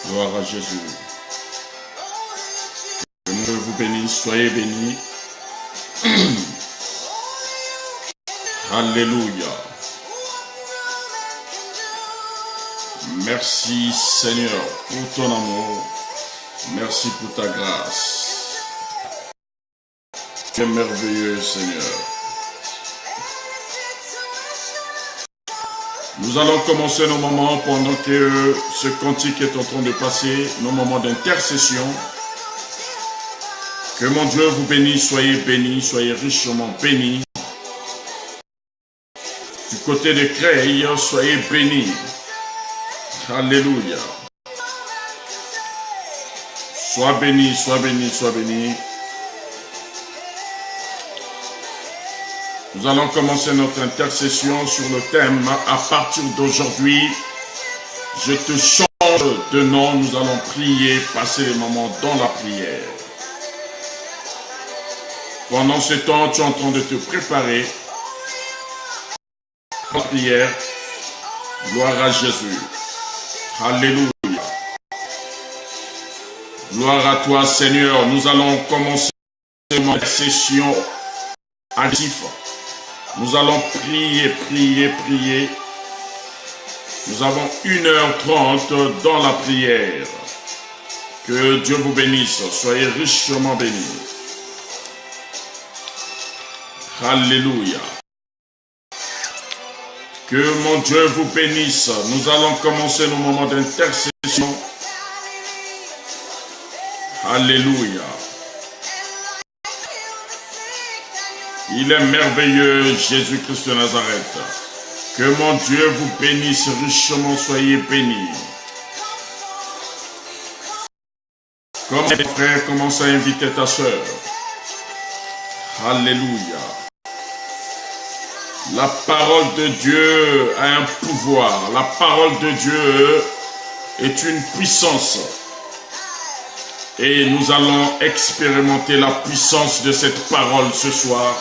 Gloire à Jésus. Que Dieu vous bénisse, soyez bénis. Alléluia. Merci Seigneur pour ton amour. Merci pour ta grâce. Tu es merveilleux Seigneur. Nous allons commencer nos moments pendant que ce cantique est en train de passer, nos moments d'intercession. Que mon Dieu vous bénisse, soyez richement bénis. Du côté de Creil, soyez bénis. Alléluia. Sois béni, sois béni, sois béni. Nous allons commencer notre intercession sur le thème « À partir d'aujourd'hui, je te change de nom ». Nous allons prier, passer les moments dans la prière. Pendant ce temps, tu es en train de te préparer pour la prière. Gloire à Jésus. Alléluia. Gloire à toi, Seigneur. Nous allons commencer notre session active. Nous allons prier, prier, prier. Nous avons 1h30 dans la prière. Que Dieu vous bénisse. Soyez richement bénis. Alléluia. Que mon Dieu vous bénisse. Nous allons commencer nos moments d'intercession. Alléluia. Il est merveilleux, Jésus-Christ de Nazareth. Que mon Dieu vous bénisse richement, soyez bénis. Comme tes frères, commence à inviter ta soeur. Alléluia. La parole de Dieu a un pouvoir. La parole de Dieu est une puissance. Et nous allons expérimenter la puissance de cette parole ce soir.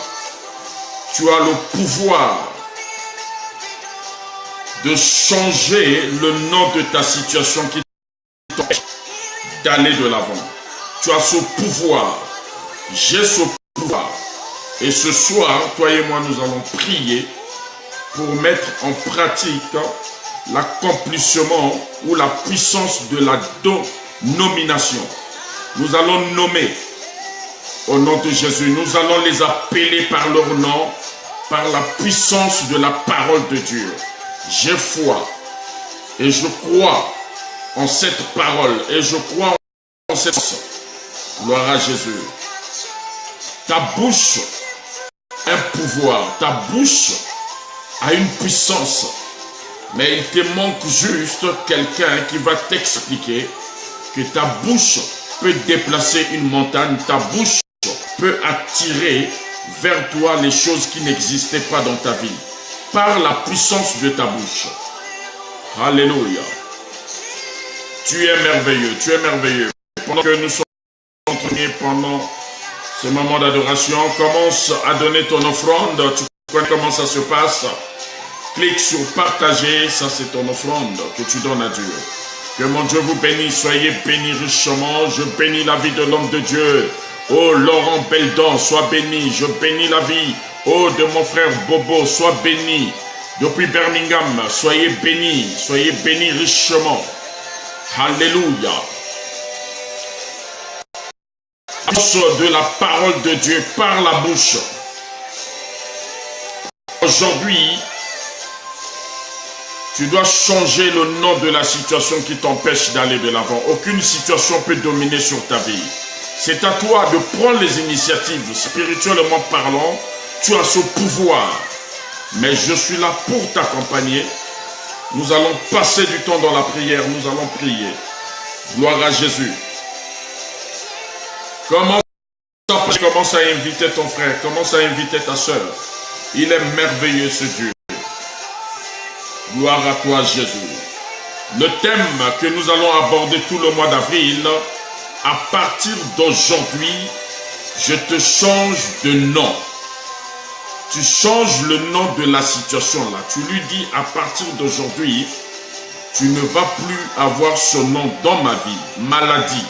Tu as le pouvoir de changer le nom de ta situation qui t'empêche d'aller de l'avant. Tu as ce pouvoir. J'ai ce pouvoir. Et ce soir, toi et moi, nous allons prier pour mettre en pratique l'accomplissement ou la puissance de la nomination. Nous allons nommer au nom de Jésus. Nous allons les appeler par leur nom, par la puissance de la parole de Dieu. J'ai foi et je crois en cette parole et je crois en cette force. Gloire à Jésus. Ta bouche a un pouvoir, ta bouche a une puissance, mais il te manque juste quelqu'un qui va t'expliquer que ta bouche peut déplacer une montagne, ta bouche peut attirer vers toi les choses qui n'existaient pas dans ta vie, par la puissance de ta bouche. Alléluia. Tu es merveilleux, tu es merveilleux. Pendant que nous sommes entraînés pendant ce moment d'adoration, commence à donner ton offrande. Tu vois comment ça se passe. Clique sur partager, ça c'est ton offrande que tu donnes à Dieu. Que mon Dieu vous bénisse, soyez bénis richement. Je bénis la vie de l'homme de Dieu. Oh Laurent Beldon, sois béni. Je bénis la vie, oh, de mon frère Bobo, sois béni. Depuis Birmingham, soyez bénis richement. Alléluia. De la parole de Dieu par la bouche. Aujourd'hui, tu dois changer le nom de la situation qui t'empêche d'aller de l'avant. Aucune situation peut dominer sur ta vie. C'est à toi de prendre les initiatives, spirituellement parlant. Tu as ce pouvoir. Mais je suis là pour t'accompagner. Nous allons passer du temps dans la prière. Nous allons prier. Gloire à Jésus. Commence à inviter ton frère. Commence à inviter ta soeur. Il est merveilleux ce Dieu. Gloire à toi Jésus. Le thème que nous allons aborder tout le mois d'avril, à partir d'aujourd'hui, je te change de nom. Tu changes le nom de la situation là. Tu lui dis à partir d'aujourd'hui, Tu ne vas plus avoir ce nom dans ma vie. Maladie.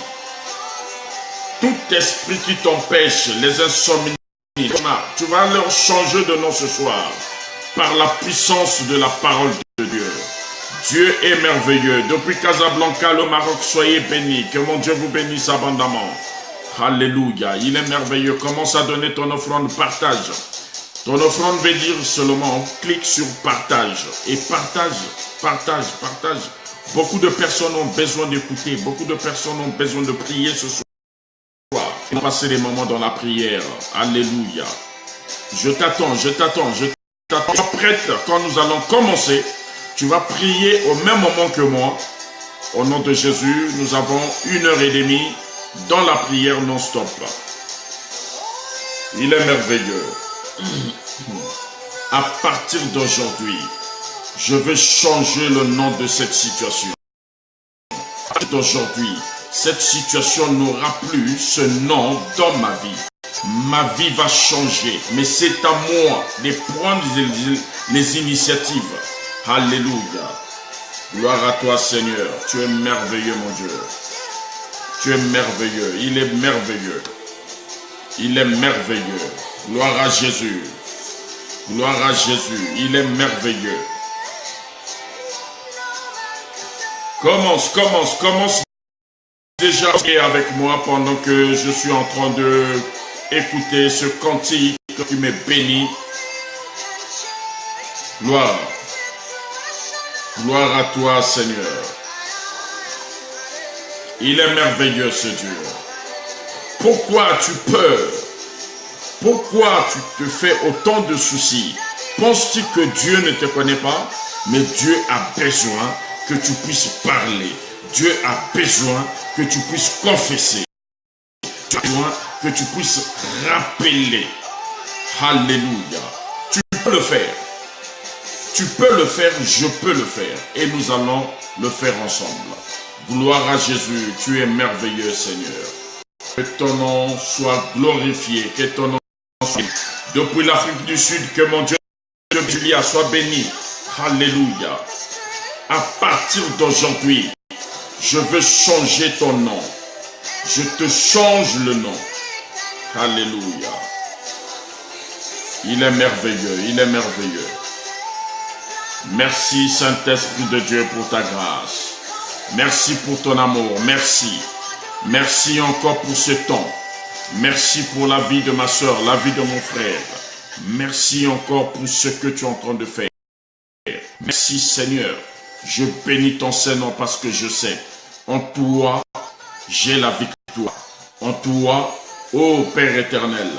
Tout esprit qui t'empêche, les insomnies, tu vas leur changer de nom ce soir par la puissance de la parole de Dieu. Dieu est merveilleux. Depuis Casablanca, le Maroc, soyez bénis. Que mon Dieu vous bénisse abondamment. Alléluia. Il est merveilleux. Commence à donner ton offrande, partage. Ton offrande veut dire seulement, on clique sur partage. Et partage. Beaucoup de personnes ont besoin d'écouter. Beaucoup de personnes ont besoin de prier ce soir. Et passer des moments dans la prière. Alléluia. Je t'attends. Sois prête quand nous allons commencer. Tu vas prier au même moment que moi. Au nom de Jésus, nous avons 1h30 dans la prière non-stop. Il est merveilleux. À partir d'aujourd'hui, je vais changer le nom de cette situation. À partir d'aujourd'hui, cette situation n'aura plus ce nom dans ma vie. Ma vie va changer, mais c'est à moi de prendre les initiatives. Alléluia. Gloire à toi, Seigneur. Tu es merveilleux, mon Dieu. Tu es merveilleux. Il est merveilleux. Il est merveilleux. Gloire à Jésus. Gloire à Jésus. Il est merveilleux. Commence déjà avec moi pendant que je suis en train de écouter ce cantique qui me bénit. Gloire. Gloire à toi, Seigneur. Il est merveilleux, ce Dieu. Pourquoi tu peurs? Pourquoi tu te fais autant de soucis? Penses-tu que Dieu ne te connaît pas? Mais Dieu a besoin que tu puisses parler. Dieu a besoin que tu puisses confesser. Dieu a besoin que tu puisses rappeler. Alléluia. Tu peux le faire. Tu peux le faire, je peux le faire. Et nous allons le faire ensemble. Gloire à Jésus. Tu es merveilleux, Seigneur. Que ton nom soit glorifié. Que ton nom soit béni. Depuis l'Afrique du Sud, que mon Dieu de Julia soit béni. Alléluia. À partir d'aujourd'hui, je veux changer ton nom. Je te change le nom. Alléluia. Il est merveilleux. Il est merveilleux. Merci Saint-Esprit de Dieu pour ta grâce. Merci pour ton amour. Merci. Merci encore pour ce temps. Merci pour la vie de ma soeur, la vie de mon frère. Merci encore pour ce que tu es en train de faire. Merci Seigneur. Je bénis ton Saint-Nom parce que je sais, en toi, j'ai la victoire. En toi, ô Père éternel,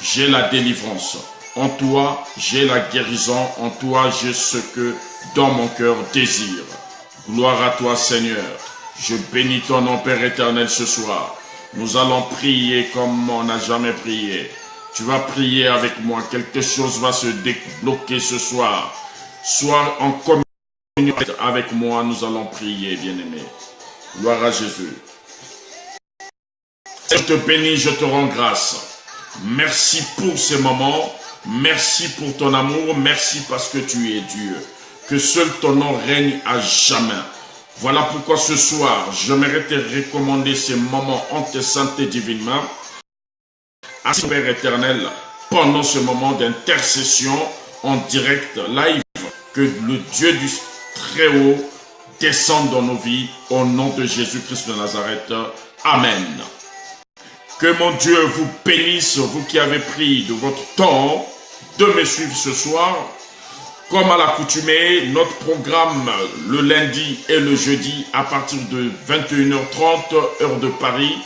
j'ai la délivrance. En toi, j'ai la guérison. En toi, j'ai ce que dans mon cœur désire. Gloire à toi, Seigneur. Je bénis ton nom, Père éternel, ce soir. Nous allons prier comme on n'a jamais prié. Tu vas prier avec moi. Quelque chose va se débloquer ce soir. Sois en communion avec moi. Nous allons prier, bien-aimé. Gloire à Jésus. Je te bénis, je te rends grâce. Merci pour ces moments. Merci pour ton amour, merci parce que tu es Dieu. Que seul ton nom règne à jamais. Voilà pourquoi ce soir, j'aimerais te recommander ces moments en te santé divinement à ce Père éternel pendant ce moment d'intercession en direct live. Que le Dieu du Très-Haut descende dans nos vies au nom de Jésus-Christ de Nazareth. Amen. Que mon Dieu vous bénisse, vous qui avez pris de votre temps de me suivre ce soir. Comme à l'accoutumée, notre programme le lundi et le jeudi à partir de 21h30, heure de Paris.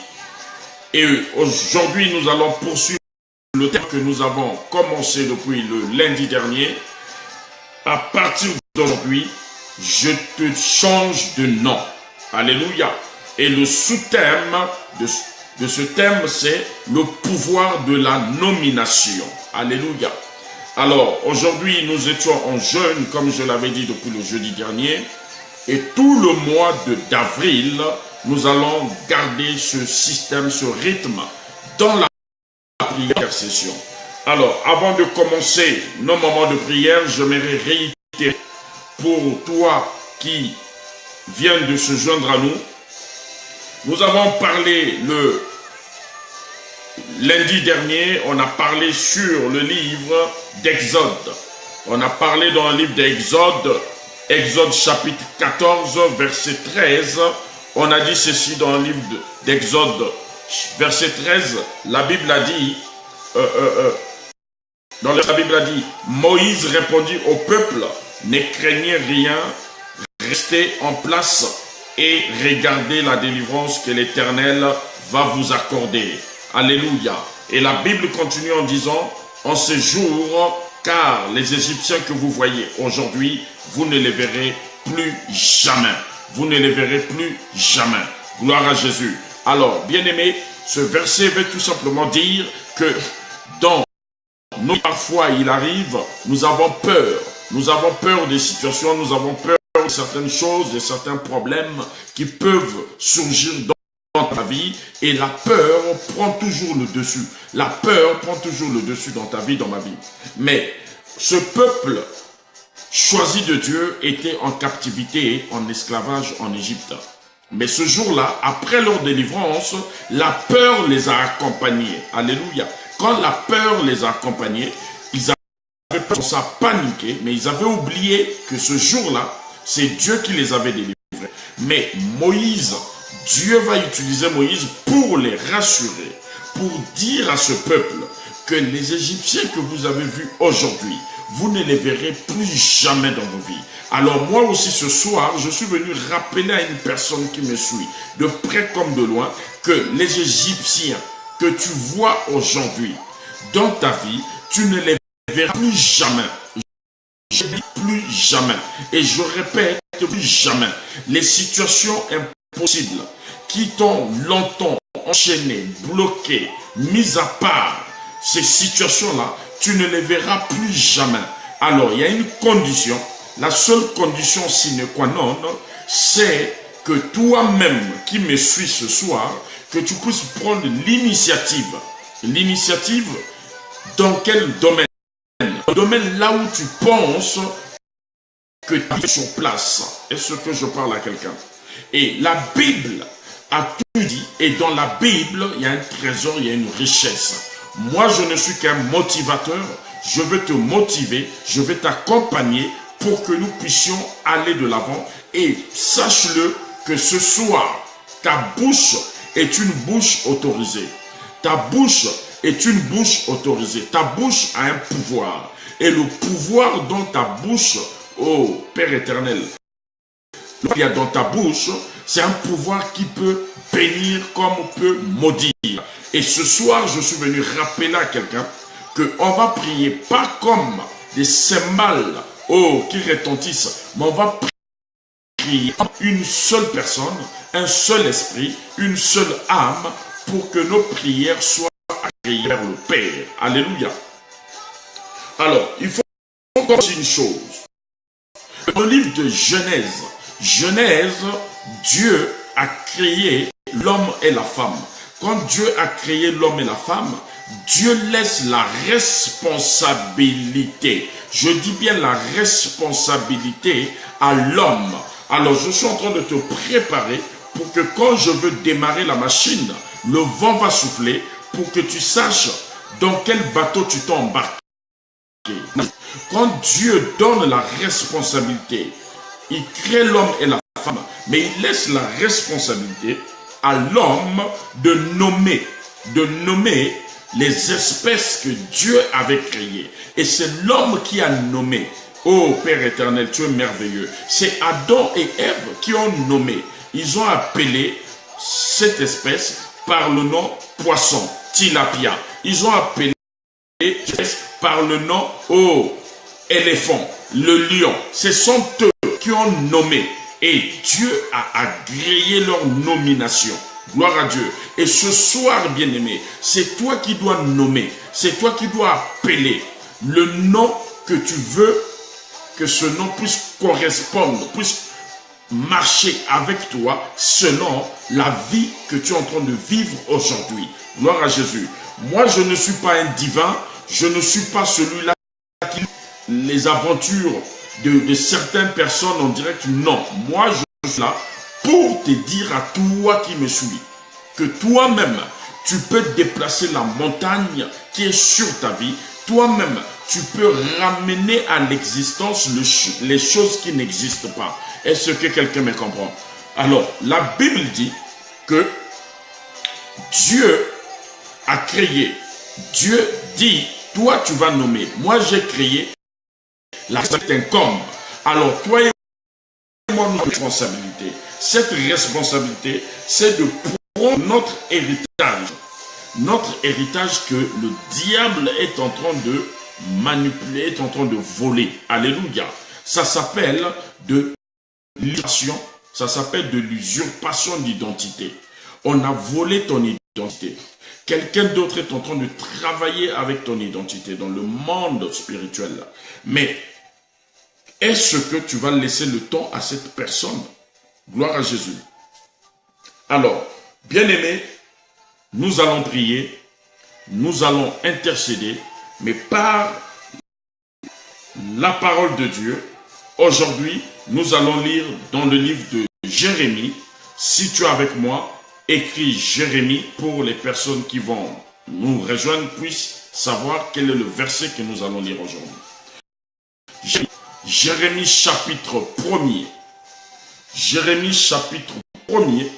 Et aujourd'hui, nous allons poursuivre le thème que nous avons commencé depuis le lundi dernier. À partir d'aujourd'hui, je te change de nom. Alléluia. Et le sous-thème de ce thème, c'est le pouvoir de la nomination. Alléluia. Alors, aujourd'hui, nous étions en jeûne, comme je l'avais dit depuis le jeudi dernier. Et tout le mois d'avril, nous allons garder ce système, ce rythme dans la prière session. Alors, avant de commencer nos moments de prière, j'aimerais réitérer pour toi qui viennent de se joindre à nous, nous avons parlé le lundi dernier, on a parlé sur le livre d'Exode. On a parlé dans le livre d'Exode, Exode chapitre 14, verset 13. On a dit ceci dans le livre d'Exode, verset 13. La Bible a dit, la Bible a dit, Moïse répondit au peuple, ne craignez rien, restez en place et regardez la délivrance que l'Éternel va vous accorder. Alléluia. Et la Bible continue en disant, en ce jour, car les Égyptiens que vous voyez aujourd'hui, vous ne les verrez plus jamais. Vous ne les verrez plus jamais. Gloire à Jésus. Alors, bien-aimés, ce verset veut tout simplement dire que dans nous, parfois, il arrive, nous avons peur. Nous avons peur des situations, nous avons peur de certaines choses, de certains problèmes qui peuvent surgir dans ta vie. Et la peur prend toujours le dessus. La peur prend toujours le dessus dans ta vie, dans ma vie. Mais ce peuple choisi de Dieu était en captivité, en esclavage en Égypte. Mais ce jour-là, après leur délivrance, la peur les a accompagnés. Alléluia. Quand la peur les a accompagnés, ils avaient peur, ça paniqué, mais ils avaient oublié que ce jour-là, c'est Dieu qui les avait délivrés. Mais Moïse, Dieu va utiliser Moïse pour les rassurer, pour dire à ce peuple que les Égyptiens que vous avez vus aujourd'hui, vous ne les verrez plus jamais dans vos vies. Alors moi aussi ce soir, je suis venu rappeler à une personne qui me suit, de près comme de loin, que les Égyptiens que tu vois aujourd'hui dans ta vie, tu ne les verras plus jamais. Je dis plus jamais. Et je répète, plus jamais. Les situations impossibles qui t'ont longtemps enchaîné, bloqué, mis à part, ces situations-là, tu ne les verras plus jamais. Alors, il y a une condition. La seule condition sine qua non, c'est que toi-même qui me suis ce soir, que tu puisses prendre l'initiative. L'initiative dans quel domaine? Le domaine là où tu penses que tu es sur place. Est-ce que je parle à quelqu'un? Et la Bible a tout dit. Et dans la Bible, il y a un trésor, il y a une richesse. Moi, je ne suis qu'un motivateur. Je veux te motiver, je vais t'accompagner pour que nous puissions aller de l'avant. Et sache-le que ce soir, ta bouche est une bouche autorisée. Ta bouche est une bouche autorisée. Ta bouche a un pouvoir. Et le pouvoir dans ta bouche, oh Père éternel, il y a dans ta bouche, c'est un pouvoir qui peut bénir comme peut maudire. Et ce soir, je suis venu rappeler à quelqu'un qu'on va prier pas comme des cymbales qui retentissent, mais on va prier une seule personne, un seul esprit, une seule âme, pour que nos prières soient agréées vers le Père. Alléluia. Alors, il faut encore une chose. Dans le livre de Genèse, Dieu a créé l'homme et la femme. Quand Dieu a créé l'homme et la femme, Dieu laisse la responsabilité. Je dis bien la responsabilité à l'homme. Alors, je suis en train de te préparer pour que quand je veux démarrer la machine, le vent va souffler pour que tu saches dans quel bateau tu t'es embarqué. Quand Dieu donne la responsabilité, il crée l'homme et la femme, mais il laisse la responsabilité à l'homme de nommer les espèces que Dieu avait créées. Et c'est l'homme qui a nommé. Oh Père éternel, tu es merveilleux. C'est Adam et Ève qui ont nommé. Ils ont appelé cette espèce par le nom poisson, tilapia. Ils ont appelé par le nom éléphant, le lion. Ce sont eux qui ont nommé. Et Dieu a agréé leur nomination. Gloire à Dieu. Et ce soir, bien-aimé, c'est toi qui dois nommer. C'est toi qui dois appeler le nom que tu veux que ce nom puisse correspondre, puisse marcher avec toi selon la vie que tu es en train de vivre aujourd'hui. Gloire à Jésus. Moi, je ne suis pas un divin. Je ne suis pas celui-là qui les aventures de certaines personnes en direct. Non. Moi, là pour te dire à toi qui me suis que toi-même, tu peux déplacer la montagne qui est sur ta vie. Toi-même, tu peux ramener à l'existence les choses qui n'existent pas. Est-ce que quelqu'un me comprend? Alors, la Bible dit que Dieu a créé. Dieu dit, toi tu vas nommer. Moi j'ai créé. La responsabilité incombe. Alors, toi et moi, notre responsabilité. Cette responsabilité, c'est de prendre notre héritage. Notre héritage que le diable est en train de manipuler, est en train de voler. Alléluia. Ça s'appelle de l'usurpation. Ça s'appelle de l'usurpation d'identité. On a volé ton identité. Quelqu'un d'autre est en train de travailler avec ton identité dans le monde spirituel. Mais est-ce que tu vas laisser le temps à cette personne? Gloire à Jésus. Alors, bien-aimés, nous allons prier, nous allons intercéder, mais par la parole de Dieu, aujourd'hui, nous allons lire dans le livre de Jérémie. Si tu es avec moi, écris Jérémie pour les personnes qui vont nous rejoindre puissent savoir quel est le verset que nous allons lire aujourd'hui. Jérémie chapitre 1er. Jérémie chapitre 1er.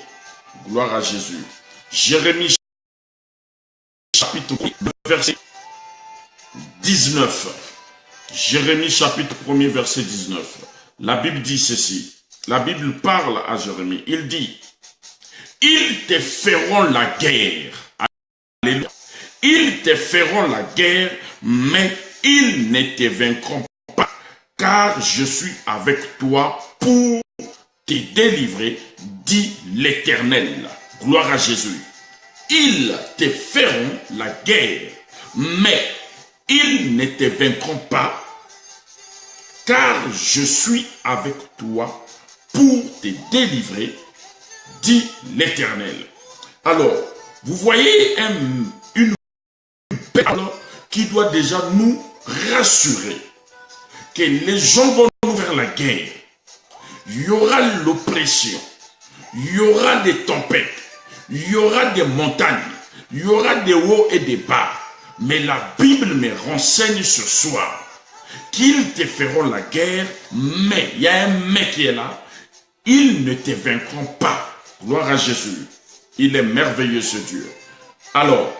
Gloire à Jésus. Jérémie chapitre 1er, verset 19. Jérémie chapitre 1er, verset 19. La Bible dit ceci. La Bible parle à Jérémie. Il dit, ils te feront la guerre. Alléluia. Ils te feront la guerre, mais ils ne te vaincront pas, car je suis avec toi pour te délivrer, dit l'Éternel. Gloire à Jésus. Ils te feront la guerre, mais ils ne te vaincront pas, car je suis avec toi pour te délivrer, dit l'Éternel. Alors, vous voyez une parole qui doit déjà nous rassurer que les gens vont nous faire la guerre. Il y aura l'oppression, il y aura des tempêtes, il y aura des montagnes, il y aura des hauts et des bas. Mais la Bible me renseigne ce soir qu'ils te feront la guerre, mais, il y a un mais qui est là, ils ne te vaincront pas. Gloire à Jésus. Il est merveilleux ce Dieu. Alors,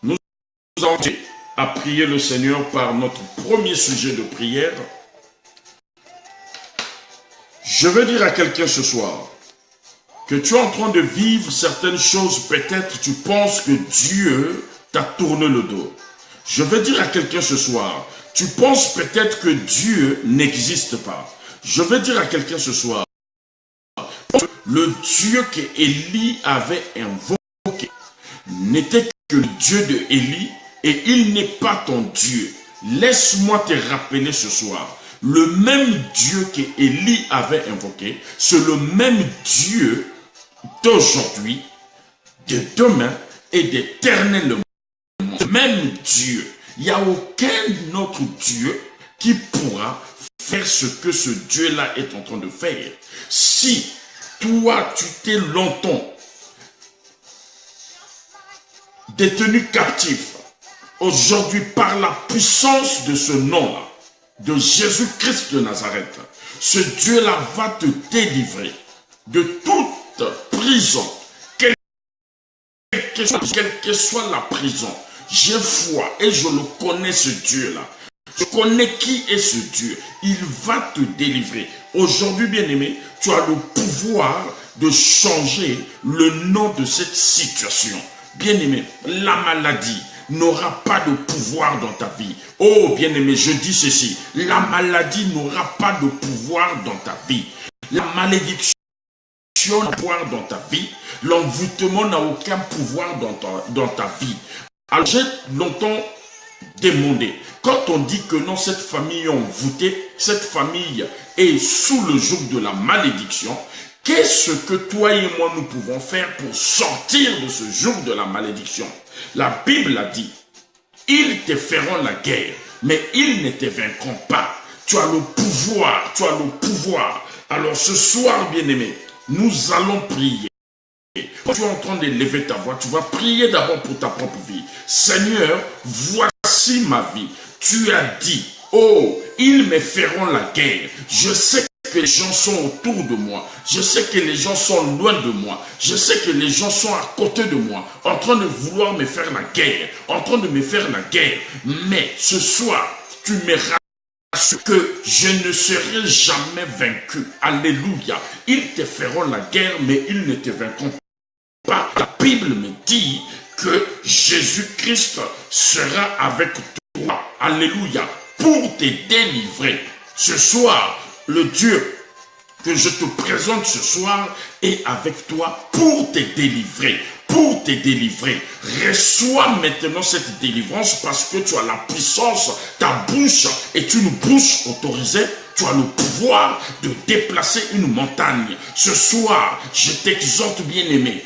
nous allons à prier le Seigneur par notre premier sujet de prière. Je veux dire à quelqu'un ce soir que tu es en train de vivre certaines choses, peut-être tu penses que Dieu t'a tourné le dos. Je veux dire à quelqu'un ce soir, tu penses peut-être que Dieu n'existe pas. Je veux dire à quelqu'un ce soir, le Dieu qu'Élie avait invoqué n'était que le Dieu de Élie et il n'est pas ton Dieu. Laisse-moi te rappeler ce soir, le même Dieu qu'Élie avait invoqué, c'est le même Dieu d'aujourd'hui, de demain et d'éternellement. Le même Dieu. Il n'y a aucun autre Dieu qui pourra faire ce que ce Dieu-là est en train de faire. Si toi, tu t'es longtemps détenu captif, aujourd'hui, par la puissance de ce nom-là, de Jésus-Christ de Nazareth, ce Dieu-là va te délivrer de toute prison, quelle que soit la prison. J'ai foi et je le connais ce Dieu-là. Je connais qui est ce Dieu. Il va te délivrer. Aujourd'hui, bien-aimé, tu as le pouvoir de changer le nom de cette situation. Bien-aimé, la maladie n'aura pas de pouvoir dans ta vie. Oh, bien-aimé, je dis ceci. La maladie n'aura pas de pouvoir dans ta vie. La malédiction n'a pas de pouvoir dans ta vie. L'envoûtement n'a aucun pouvoir dans ta vie. Alors, j'ai longtemps demandé. Quand on dit que non, cette famille est envoûtée, cette famille est sous le joug de la malédiction, qu'est-ce que toi et moi nous pouvons faire pour sortir de ce joug de la malédiction? La Bible a dit, ils te feront la guerre, mais ils ne te vaincront pas. Tu as le pouvoir, Alors ce soir, bien-aimé, nous allons prier. Quand tu es en train de lever ta voix, tu vas prier d'abord pour ta propre vie. Seigneur, voici ma vie. Tu as dit, oh, ils me feront la guerre. Je sais que les gens sont autour de moi. Je sais que les gens sont loin de moi. Je sais que les gens sont à côté de moi, en train de vouloir me faire la guerre, en train de me faire la guerre. Mais ce soir, tu me rassures que je ne serai jamais vaincu. Alléluia. Ils te feront la guerre, mais ils ne te vaincront pas. La Bible me dit que Jésus-Christ sera avec toi. Alléluia. Pour te délivrer. Ce soir, le Dieu que je te présente ce soir est avec toi pour te délivrer. Pour te délivrer. Reçois maintenant cette délivrance parce que tu as la puissance. Ta bouche est une bouche autorisée. Tu as le pouvoir de déplacer une montagne. Ce soir, je t'exhorte, bien-aimé,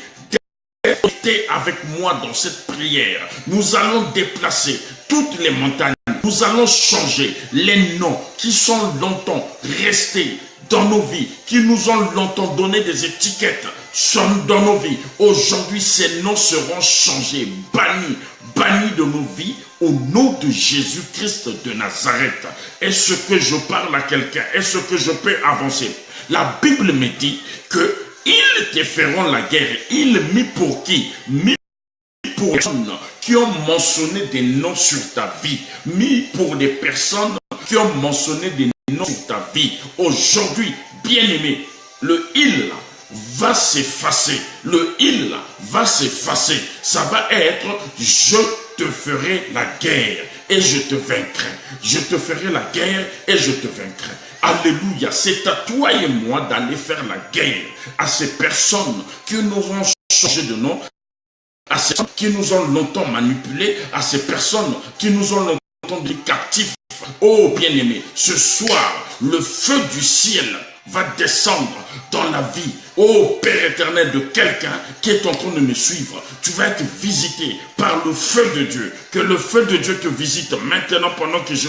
d'être avec moi dans cette prière. Nous allons déplacer toutes les montagnes. Nous allons changer les noms qui sont longtemps restés dans nos vies, qui nous ont longtemps donné des étiquettes sont dans nos vies. Aujourd'hui, ces noms seront changés, bannis de nos vies au nom de Jésus-Christ de Nazareth. Est-ce que je parle à quelqu'un? Est-ce que je peux avancer? La Bible me dit que ils te feront la guerre. Ils mis pour qui? Mis pour les personnes qui ont mentionné des noms sur ta vie. Mis pour des personnes qui ont mentionné des noms sur ta vie. Aujourd'hui, bien-aimé, le il va s'effacer. Le il va s'effacer. Ça va être je te ferai la guerre et je te vaincrai. Je te ferai la guerre et je te vaincrai. Alléluia. C'est à toi et moi d'aller faire la guerre à ces personnes qui nous ont changé de nom, à ces personnes qui nous ont longtemps manipulés, à ces personnes qui nous ont longtemps dit captifs. Oh bien-aimé, ce soir, le feu du ciel va descendre dans la vie, ô Père éternel, de quelqu'un qui est en train de me suivre. Tu vas être visité par le feu de Dieu. Que le feu de Dieu te visite maintenant pendant que je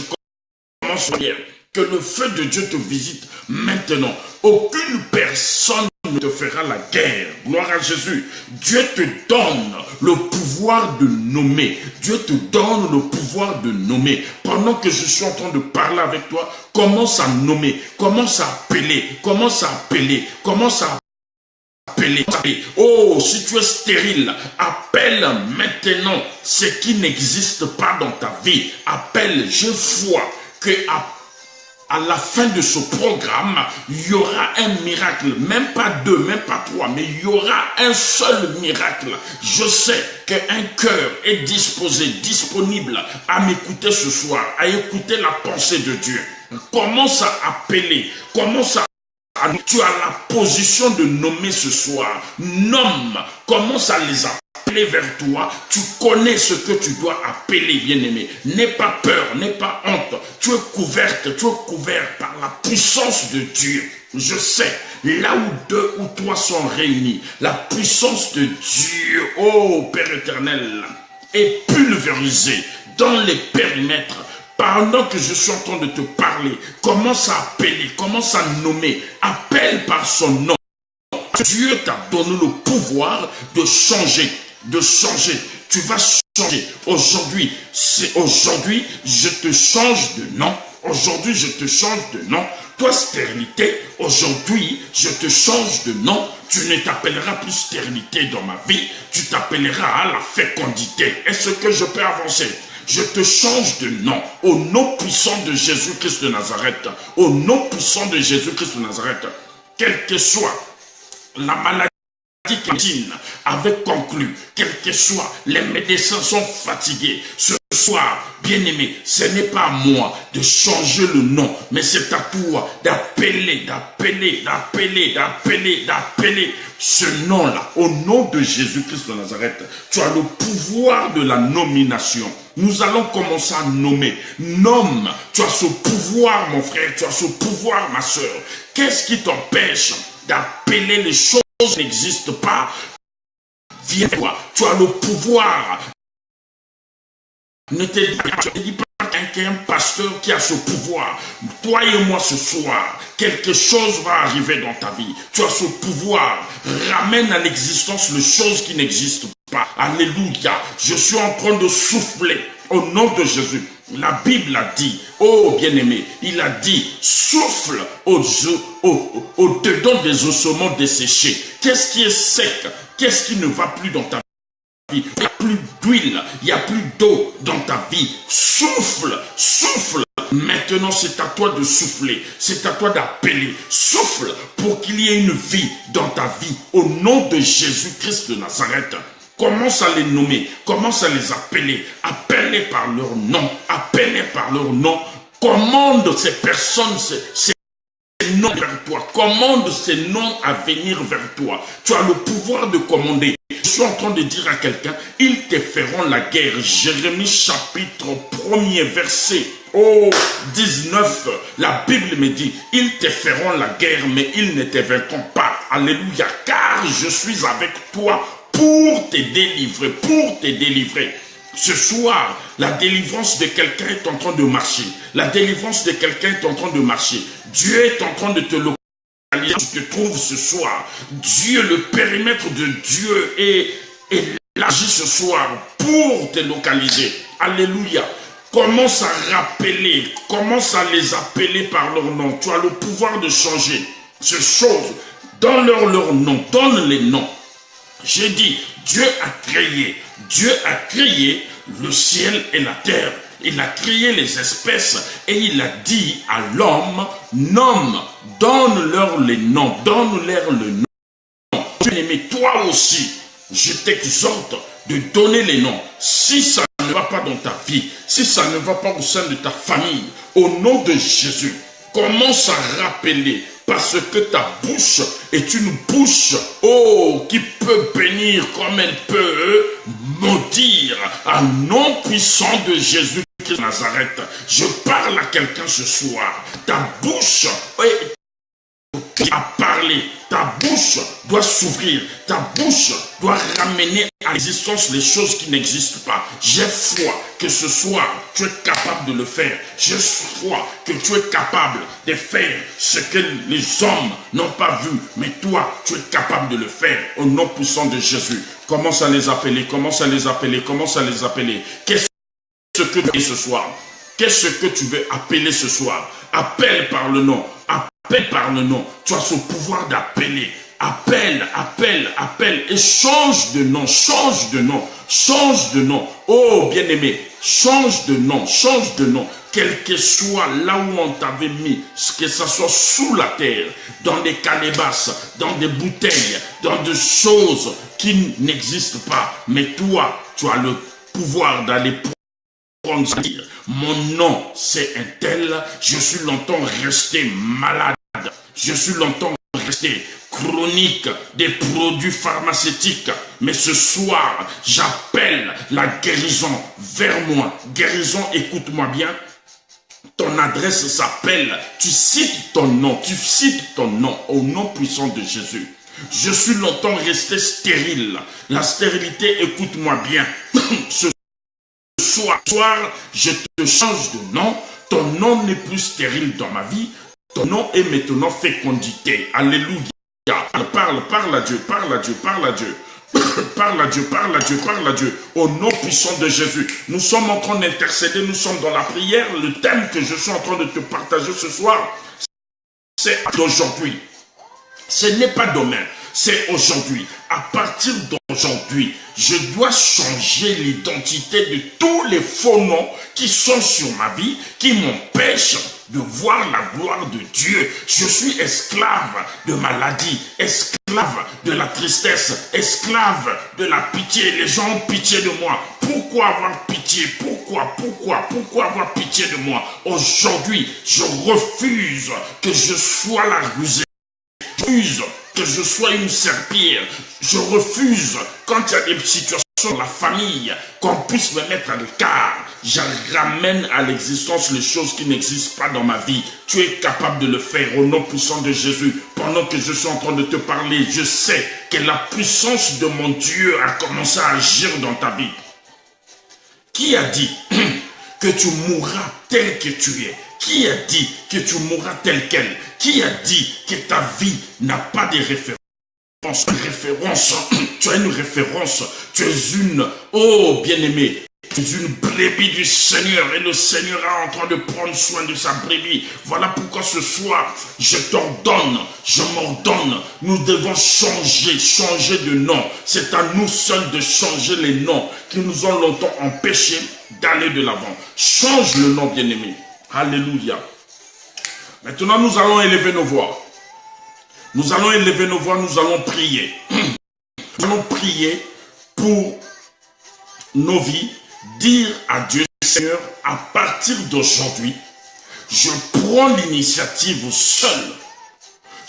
commence hier. Que le feu de Dieu te visite maintenant. Aucune personne ne te fera la guerre. Gloire à Jésus. Dieu te donne le pouvoir de nommer. Dieu te donne le pouvoir de nommer. Pendant que je suis en train de parler avec toi, commence à nommer, commence à appeler, commence à appeler, commence à appeler. Oh, si tu es stérile, appelle maintenant ce qui n'existe pas dans ta vie. Appelle, je vois que à la fin de ce programme, il y aura un miracle, même pas deux, même pas trois, mais il y aura un seul miracle. Je sais qu'un cœur est disposé, disponible à m'écouter ce soir, à écouter la pensée de Dieu. Commence à appeler, commence à... Tu as la position de nommer ce soir. Nomme, commence à les appeler vers toi. Tu connais ce que tu dois appeler, bien-aimé. N'aie pas peur, n'aie pas honte. Tu es couverte, tu es couvert par la puissance de Dieu. Je sais, là où deux ou trois sont réunis, la puissance de Dieu, oh Père éternel, est pulvérisée dans les périmètres. Pendant que je suis en train de te parler, commence à appeler, commence à nommer, appelle par son nom. Dieu t'a donné le pouvoir de changer, de changer. Tu vas changer. Aujourd'hui, je te change de nom. Aujourd'hui, je te change de nom. Toi, stérilité, aujourd'hui, je te change de nom. Tu ne t'appelleras plus stérilité dans ma vie. Tu t'appelleras la fécondité. Est-ce que je peux avancer? Je te change de nom, au nom puissant de Jésus-Christ de Nazareth, au nom puissant de Jésus-Christ de Nazareth, quelle que soit la maladie qui avait conclu, quel que soit, les médecins sont fatigués. Ce soir, bien-aimé, ce n'est pas à moi de changer le nom, mais c'est à toi d'appeler ce nom-là, au nom de Jésus-Christ de Nazareth. Tu as le pouvoir de la nomination. Nous allons commencer à nommer. Nomme, tu as ce pouvoir, mon frère, tu as ce pouvoir, ma soeur. Qu'est-ce qui t'empêche d'appeler les choses qui n'existent pas? Viens-toi, tu as le pouvoir. Ne te dis pas qui est un pasteur qui a ce pouvoir. Toi et moi ce soir, quelque chose va arriver dans ta vie. Tu as ce pouvoir. Ramène à l'existence les choses qui n'existent pas. Alléluia. Je suis en train de souffler au nom de Jésus. La Bible a dit, oh bien-aimé, il a dit, souffle au-dedans des ossements desséchés. Qu'est-ce qui est sec? Qu'est-ce qui ne va plus dans ta vie? Il n'y a plus d'huile, il n'y a plus d'eau dans ta vie. Souffle, souffle. Maintenant, c'est à toi de souffler. C'est à toi d'appeler. Souffle pour qu'il y ait une vie dans ta vie. Au nom de Jésus-Christ de Nazareth. Commence à les nommer. Commence à les appeler. Appelle-les par leur nom. Appelle-les par leur nom. Commande ces personnes, ces noms vers toi. Commande ces noms à venir vers toi. Tu as le pouvoir de commander. Je suis en train de dire à quelqu'un, ils te feront la guerre. Jérémie chapitre 1er verset 19. La Bible me dit, ils te feront la guerre, mais ils ne te vaincront pas. Alléluia. Car je suis avec toi pour te délivrer, pour te délivrer. Ce soir, la délivrance de quelqu'un est en train de marcher. La délivrance de quelqu'un est en train de marcher. Dieu est en train de te localiser. Tu te trouves ce soir. Dieu, le périmètre de Dieu est élargi ce soir pour te localiser. Alléluia. Commence à rappeler, commence à les appeler par leur nom. Tu as le pouvoir de changer ces choses. Donne-leur leur nom, donne les noms. J'ai dit, Dieu a créé le ciel et la terre. Il a créé les espèces et il a dit à l'homme, nomme, donne-leur les noms, donne-leur le nom. Bien-aimé, toi aussi, je t'exhorte de donner les noms. Si ça ne va pas dans ta vie, si ça ne va pas au sein de ta famille, au nom de Jésus, commence à rappeler. Parce que ta bouche est une bouche, qui peut bénir comme elle peut maudire. Un nom puissant de Jésus-Christ de Nazareth. Je parle à quelqu'un ce soir. Ta bouche à parler. Ta bouche doit s'ouvrir. Ta bouche doit ramener à l'existence les choses qui n'existent pas. J'ai foi que ce soir, tu es capable de le faire. J'ai foi que tu es capable de faire ce que les hommes n'ont pas vu. Mais toi, tu es capable de le faire au nom puissant de Jésus. Commence à les appeler, commence à les appeler, commence à les appeler. Qu'est-ce que tu veux ce soir? Qu'est-ce que tu veux appeler ce soir? Appelle par le nom. Appelle par le nom. Tu as ce pouvoir d'appeler. Appelle, appelle, appelle et change de nom, change de nom, change de nom. Oh bien-aimé, change de nom, change de nom. Quel que soit là où on t'avait mis, que ce soit sous la terre, dans des calebasses, dans des bouteilles, dans des choses qui n'existent pas. Mais toi, tu as le pouvoir d'aller prendre, dire, mon nom c'est un tel, je suis longtemps resté malade, je suis longtemps resté chronique des produits pharmaceutiques. Mais ce soir, j'appelle la guérison vers moi. Guérison, écoute-moi bien. Ton adresse s'appelle, tu cites ton nom au nom puissant de Jésus. Je suis longtemps resté stérile. La stérilité, écoute-moi bien. Ce soir, je te change de nom. Ton nom n'est plus stérile dans ma vie. Ton nom est maintenant fécondité. Alléluia. Parle à Dieu, parle à Dieu, parle à Dieu. Parle à Dieu, parle à Dieu, parle à Dieu. Au nom puissant de Jésus. Nous sommes en train d'intercéder, nous sommes dans la prière. Le thème que je suis en train de te partager ce soir, c'est d'aujourd'hui. Ce n'est pas demain, c'est aujourd'hui. À partir d'aujourd'hui, je dois changer l'identité de tous les faux noms qui sont sur ma vie, qui m'empêchent de voir la gloire de Dieu. Je suis esclave de maladie, esclave de la tristesse, esclave de la pitié. Les gens ont pitié de moi. Pourquoi avoir pitié? Pourquoi avoir pitié de moi? Aujourd'hui, je refuse que je sois la rusée. Je refuse que je sois une serpillière. Je refuse, quand il y a des situations dans la famille, qu'on puisse me mettre à l'écart. Je ramène à l'existence les choses qui n'existent pas dans ma vie. Tu es capable de le faire au nom puissant de Jésus. Pendant que je suis en train de te parler, je sais que la puissance de mon Dieu a commencé à agir dans ta vie. Qui a dit que tu mourras tel que tu es? Qui a dit que tu mourras tel quel? Qui a dit que ta vie n'a pas de référence? Tu as une référence, tu es une, oh bien-aimé, tu es une brebis du Seigneur et le Seigneur est en train de prendre soin de sa brebis. Voilà pourquoi ce soir, je m'ordonne, nous devons changer de nom. C'est à nous seuls de changer les noms qui nous ont longtemps empêchés d'aller de l'avant. Change le nom, bien-aimé. Alléluia. Maintenant, nous allons élever nos voix. Nous allons élever nos voix, nous allons prier. Nous allons prier pour nos vies, dire à Dieu, Seigneur, à partir d'aujourd'hui, je prends l'initiative seul.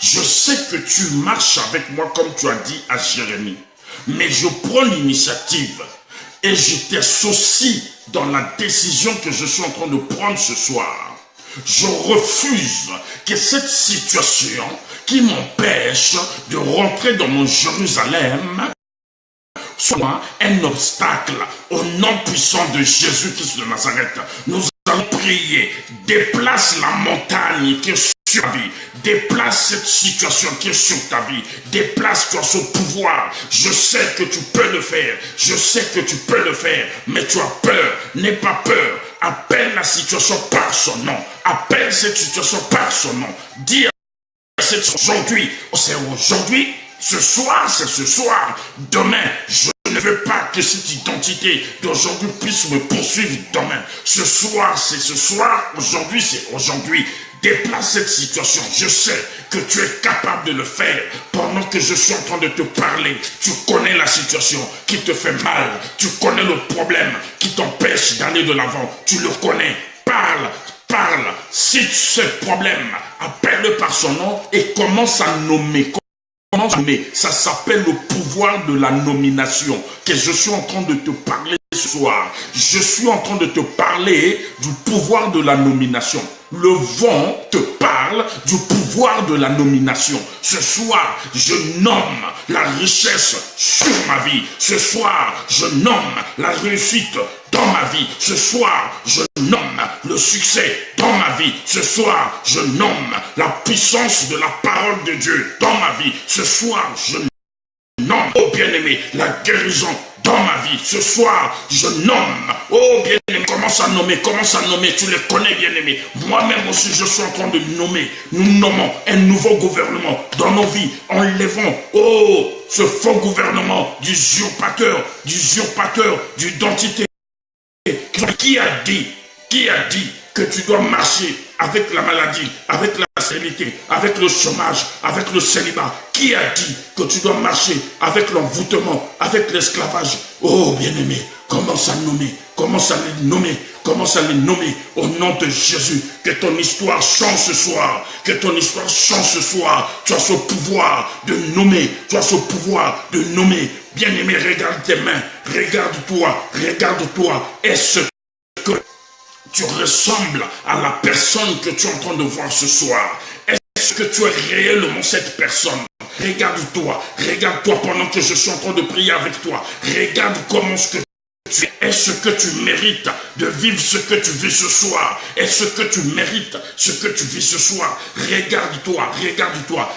Je sais que tu marches avec moi comme tu as dit à Jérémie, mais je prends l'initiative et je t'associe dans la décision que je suis en train de prendre ce soir. Je refuse que cette situation qui m'empêche de rentrer dans mon Jérusalem soit un obstacle au nom puissant de Jésus-Christ de Nazareth. Nous allons prier. Déplace la montagne qui est sur ta vie. Déplace cette situation qui est sur ta vie. Déplace-toi ce pouvoir. Je sais que tu peux le faire. Je sais que tu peux le faire. Mais tu as peur. N'aie pas peur. Appelle la situation par son nom. Appelle cette situation par son nom. Dis aujourd'hui, c'est aujourd'hui, ce soir, c'est ce soir. Demain, je ne veux pas que cette identité d'aujourd'hui puisse me poursuivre demain. Ce soir, c'est ce soir. Aujourd'hui, c'est aujourd'hui. Déplace cette situation. Je sais que tu es capable de le faire pendant que je suis en train de te parler. Tu connais la situation qui te fait mal. Tu connais le problème qui t'empêche d'aller de l'avant. Tu le connais. Parle. Si tu sais le problème, appelle-le par son nom et commence à nommer. Ça s'appelle le pouvoir de la nomination que je suis en train de te parler ce soir. Je suis en train de te parler du pouvoir de la nomination. Le vent te parle du pouvoir de la nomination. Ce soir, je nomme la richesse sur ma vie. Ce soir, je nomme la réussite dans ma vie. Ce soir, je nomme le succès dans ma vie. Ce soir, je nomme la puissance de la parole de Dieu dans ma vie. Ce soir, je nomme, oh bien-aimé, la guérison dans ma vie. Ce soir, je nomme, oh bien-aimé, commence à nommer, tu les connais bien-aimé. Moi-même aussi, je suis en train de nommer. Nous nommons un nouveau gouvernement dans nos vies. Enlevons, oh, ce faux gouvernement d'usurpateur, d'identité. Qui a dit que tu dois marcher avec la maladie, avec la stérilité, avec le chômage, avec le célibat? Qui a dit que tu dois marcher avec l'envoûtement, avec l'esclavage? Oh bien-aimé, commence à les nommer au nom de Jésus. Que ton histoire change ce soir. Tu as ce pouvoir de nommer. Bien-aimé, regarde tes mains. Regarde-toi. Est-ce que tu ressembles à la personne que tu es en train de voir ce soir? Est-ce que tu es réellement cette personne? Regarde-toi pendant que je suis en train de prier avec toi. Regarde comment ce que tu es. Est-ce que tu mérites de vivre ce que tu vis ce soir? Est-ce que tu mérites ce que tu vis ce soir? Regarde-toi.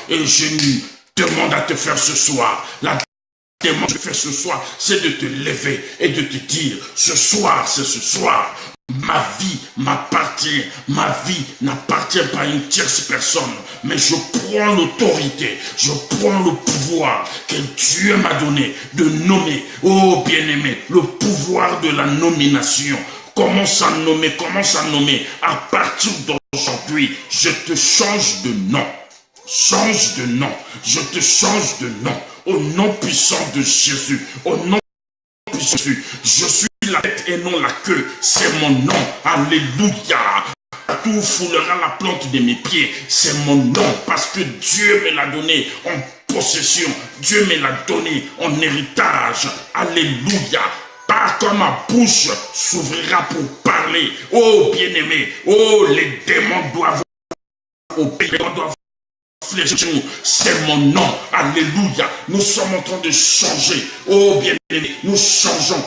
Et je demande à te faire ce soir. La demande que je fais ce soir, c'est de te lever et de te dire, ce soir, c'est ce soir. Ma vie m'appartient. Ma vie n'appartient pas à une tierce personne. Mais je prends l'autorité, je prends le pouvoir que Dieu m'a donné de nommer. Oh bien-aimé, le pouvoir de la nomination. Commence à nommer. À partir d'aujourd'hui, je te change de nom. Je te change de nom. Au nom puissant de Jésus. Je suis la tête et non la queue. C'est mon nom. Alléluia. Tout foulera la plante de mes pieds. C'est mon nom parce que Dieu me l'a donné en possession. Dieu me l'a donné en héritage. Alléluia. Pas quand ma bouche s'ouvrira pour parler. Oh bien-aimé. Oh les démons doivent c'est mon nom. Alléluia. Nous sommes en train de changer. Oh bien-aimés, nous changeons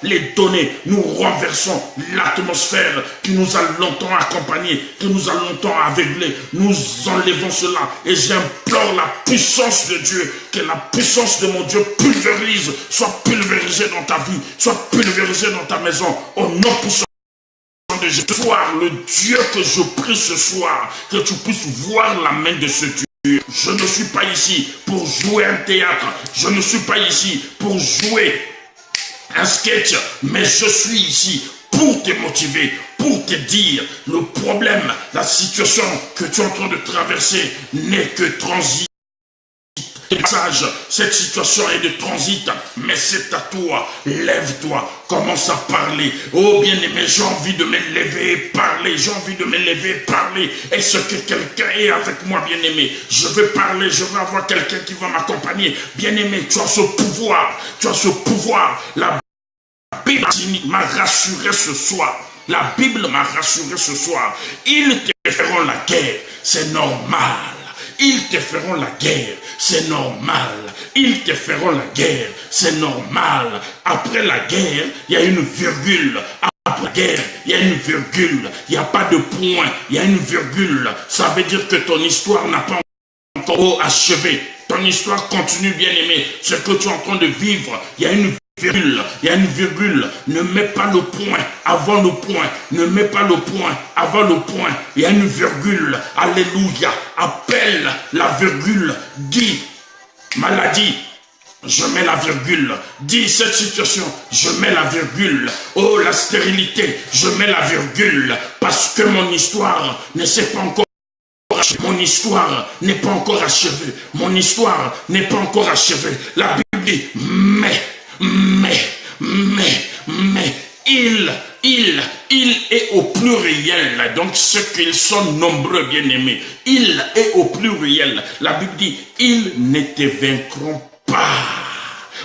les données, nous renversons l'atmosphère qui nous a longtemps accompagnés, qui nous a longtemps aveuglés. Nous enlevons cela et j'implore la puissance de Dieu, que la puissance de mon Dieu pulvérise, soit pulvérisée dans ta vie, soit pulvérisée dans ta maison, au nom puissant de Jésus. Le Dieu que je prie ce soir, que tu puisses voir la main de ce Dieu. Je ne suis pas ici pour jouer un théâtre, je ne suis pas ici pour jouer un sketch, mais je suis ici pour te motiver, pour te dire le problème, la situation que tu es en train de traverser n'est que transit. Cette situation est de transit, mais c'est à toi. Lève-toi, commence à parler. Oh bien-aimé, j'ai envie de me lever et parler. J'ai envie de me lever et parler. Est-ce que quelqu'un est avec moi, bien-aimé? Je vais parler, je vais avoir quelqu'un qui va m'accompagner. Bien-aimé, tu as ce pouvoir. Tu as ce pouvoir. La Bible m'a rassuré ce soir. La Bible m'a rassuré ce soir. Ils te feront la guerre, c'est normal. Ils te feront la guerre, c'est normal. Ils te feront la guerre, c'est normal. Après la guerre, il y a une virgule. Après la guerre, il y a une virgule. Il n'y a pas de point, il y a une virgule. Ça veut dire que ton histoire n'a pas encore achevé. Ton histoire continue, bien-aimé. Ce que tu es en train de vivre, il y a une virgule, il y a une virgule. Ne mets pas le point avant le point. Ne mets pas le point avant le point. Il y a une virgule. Alléluia. Appelle la virgule. Dis maladie. Je mets la virgule. Dis cette situation. Je mets la virgule. Oh, la stérilité. Je mets la virgule. Parce que mon histoire ne s'est pas encore. Mon histoire n'est pas encore achevée. Mon histoire n'est pas encore achevée. La Bible dit mais il est au pluriel. Donc ceux qu'ils sont nombreux, bien-aimés. Il est au pluriel. La Bible dit ils ne te vaincront pas.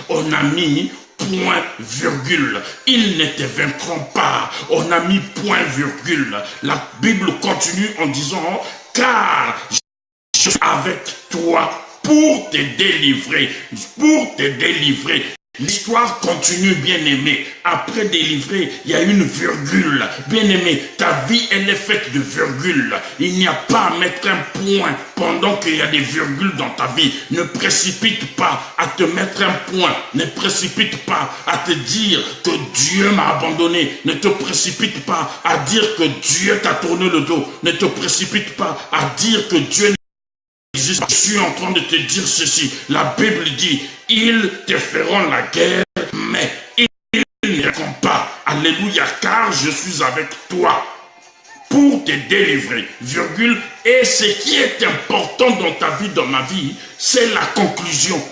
On a mis point virgule. Ils ne te vaincront pas. On a mis point virgule. La Bible continue en disant car je suis avec toi pour te délivrer. Pour te délivrer. L'histoire continue, bien-aimé. Après délivrer, il y a une virgule. Bien-aimé, ta vie, elle est faite de virgules. Il n'y a pas à mettre un point pendant qu'il y a des virgules dans ta vie. Ne précipite pas à te mettre un point. Ne précipite pas à te dire que Dieu m'a abandonné. Ne te précipite pas à dire que Dieu t'a tourné le dos. Ne te précipite pas à dire que Dieu je suis en train de te dire ceci. La Bible dit, ils te feront la guerre, mais ils ne feront pas. Alléluia, car je suis avec toi pour te délivrer. Virgule. Et ce qui est important dans ta vie, dans ma vie, c'est la conclusion.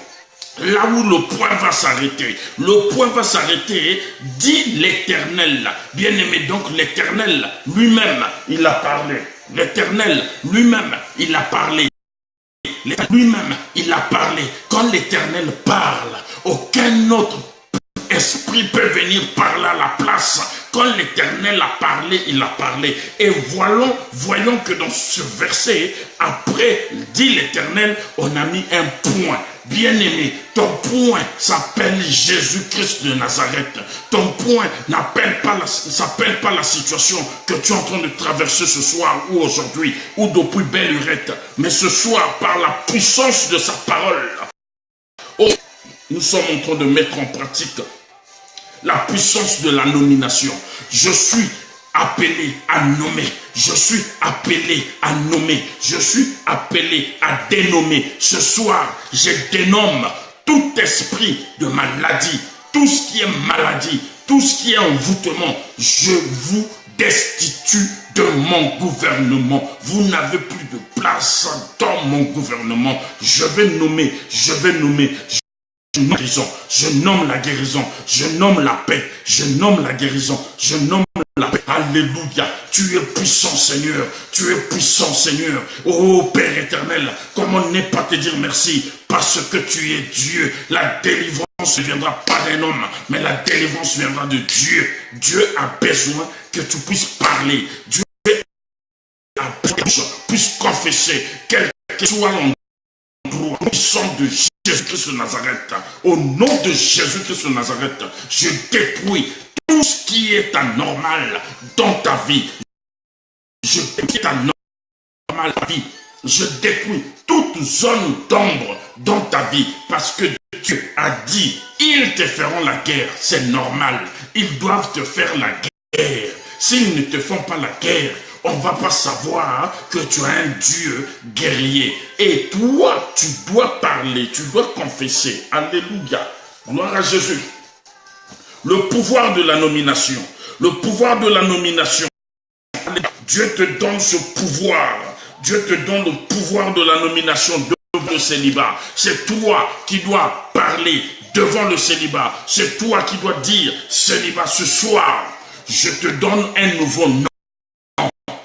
Là où le point va s'arrêter. Le point va s'arrêter, dit l'Éternel. Bien-aimé, donc l'Éternel lui-même, il a parlé. L'Éternel lui-même, il a parlé. Lui-même, il a parlé. Quand l'Éternel parle, aucun autre esprit peut venir parler à la place. Quand l'Éternel a parlé, il a parlé. Et voyons que dans ce verset, après, dit l'Éternel, on a mis un point. Bien-aimé, ton point s'appelle Jésus-Christ de Nazareth. Ton point s'appelle pas la situation que tu es en train de traverser ce soir ou aujourd'hui ou depuis belle lurette. Mais ce soir, par la puissance de sa parole, oh, nous sommes en train de mettre en pratique la puissance de la nomination. Je suis appelé à nommer. Je suis appelé à nommer. Je suis appelé à dénommer. Ce soir, je dénomme tout esprit de maladie, tout ce qui est maladie, tout ce qui est envoûtement. Je vous destitue de mon gouvernement. Vous n'avez plus de place dans mon gouvernement. Je vais nommer. Je nomme la guérison, je nomme la paix, je nomme la guérison, je nomme la paix. Alléluia, tu es puissant Seigneur, tu es puissant Seigneur. Oh Père éternel, comment ne pas te dire merci parce que tu es Dieu. La délivrance ne viendra pas d'un homme, mais la délivrance viendra de Dieu. Dieu a besoin que tu puisses parler. Dieu a besoin que tu puisses confesser. confesser, quel que soit l'endroit puissant de Jésus-Christ de Nazareth. Au nom de Jésus-Christ de Nazareth, je détruis tout ce qui est anormal dans ta vie. Je détruis anormal dans ta vie. Je détruis toute zone d'ombre dans ta vie parce que Dieu a dit, ils te feront la guerre, c'est normal. Ils doivent te faire la guerre. S'ils ne te font pas la guerre, on ne va pas savoir que tu as un Dieu guerrier. Et toi, tu dois parler, tu dois confesser. Alléluia. Gloire à Jésus. Le pouvoir de la nomination. Le pouvoir de la nomination. Dieu te donne ce pouvoir. Dieu te donne le pouvoir de la nomination devant le célibat. C'est toi qui dois parler devant le célibat. C'est toi qui dois dire, célibat, ce soir, je te donne un nouveau nom.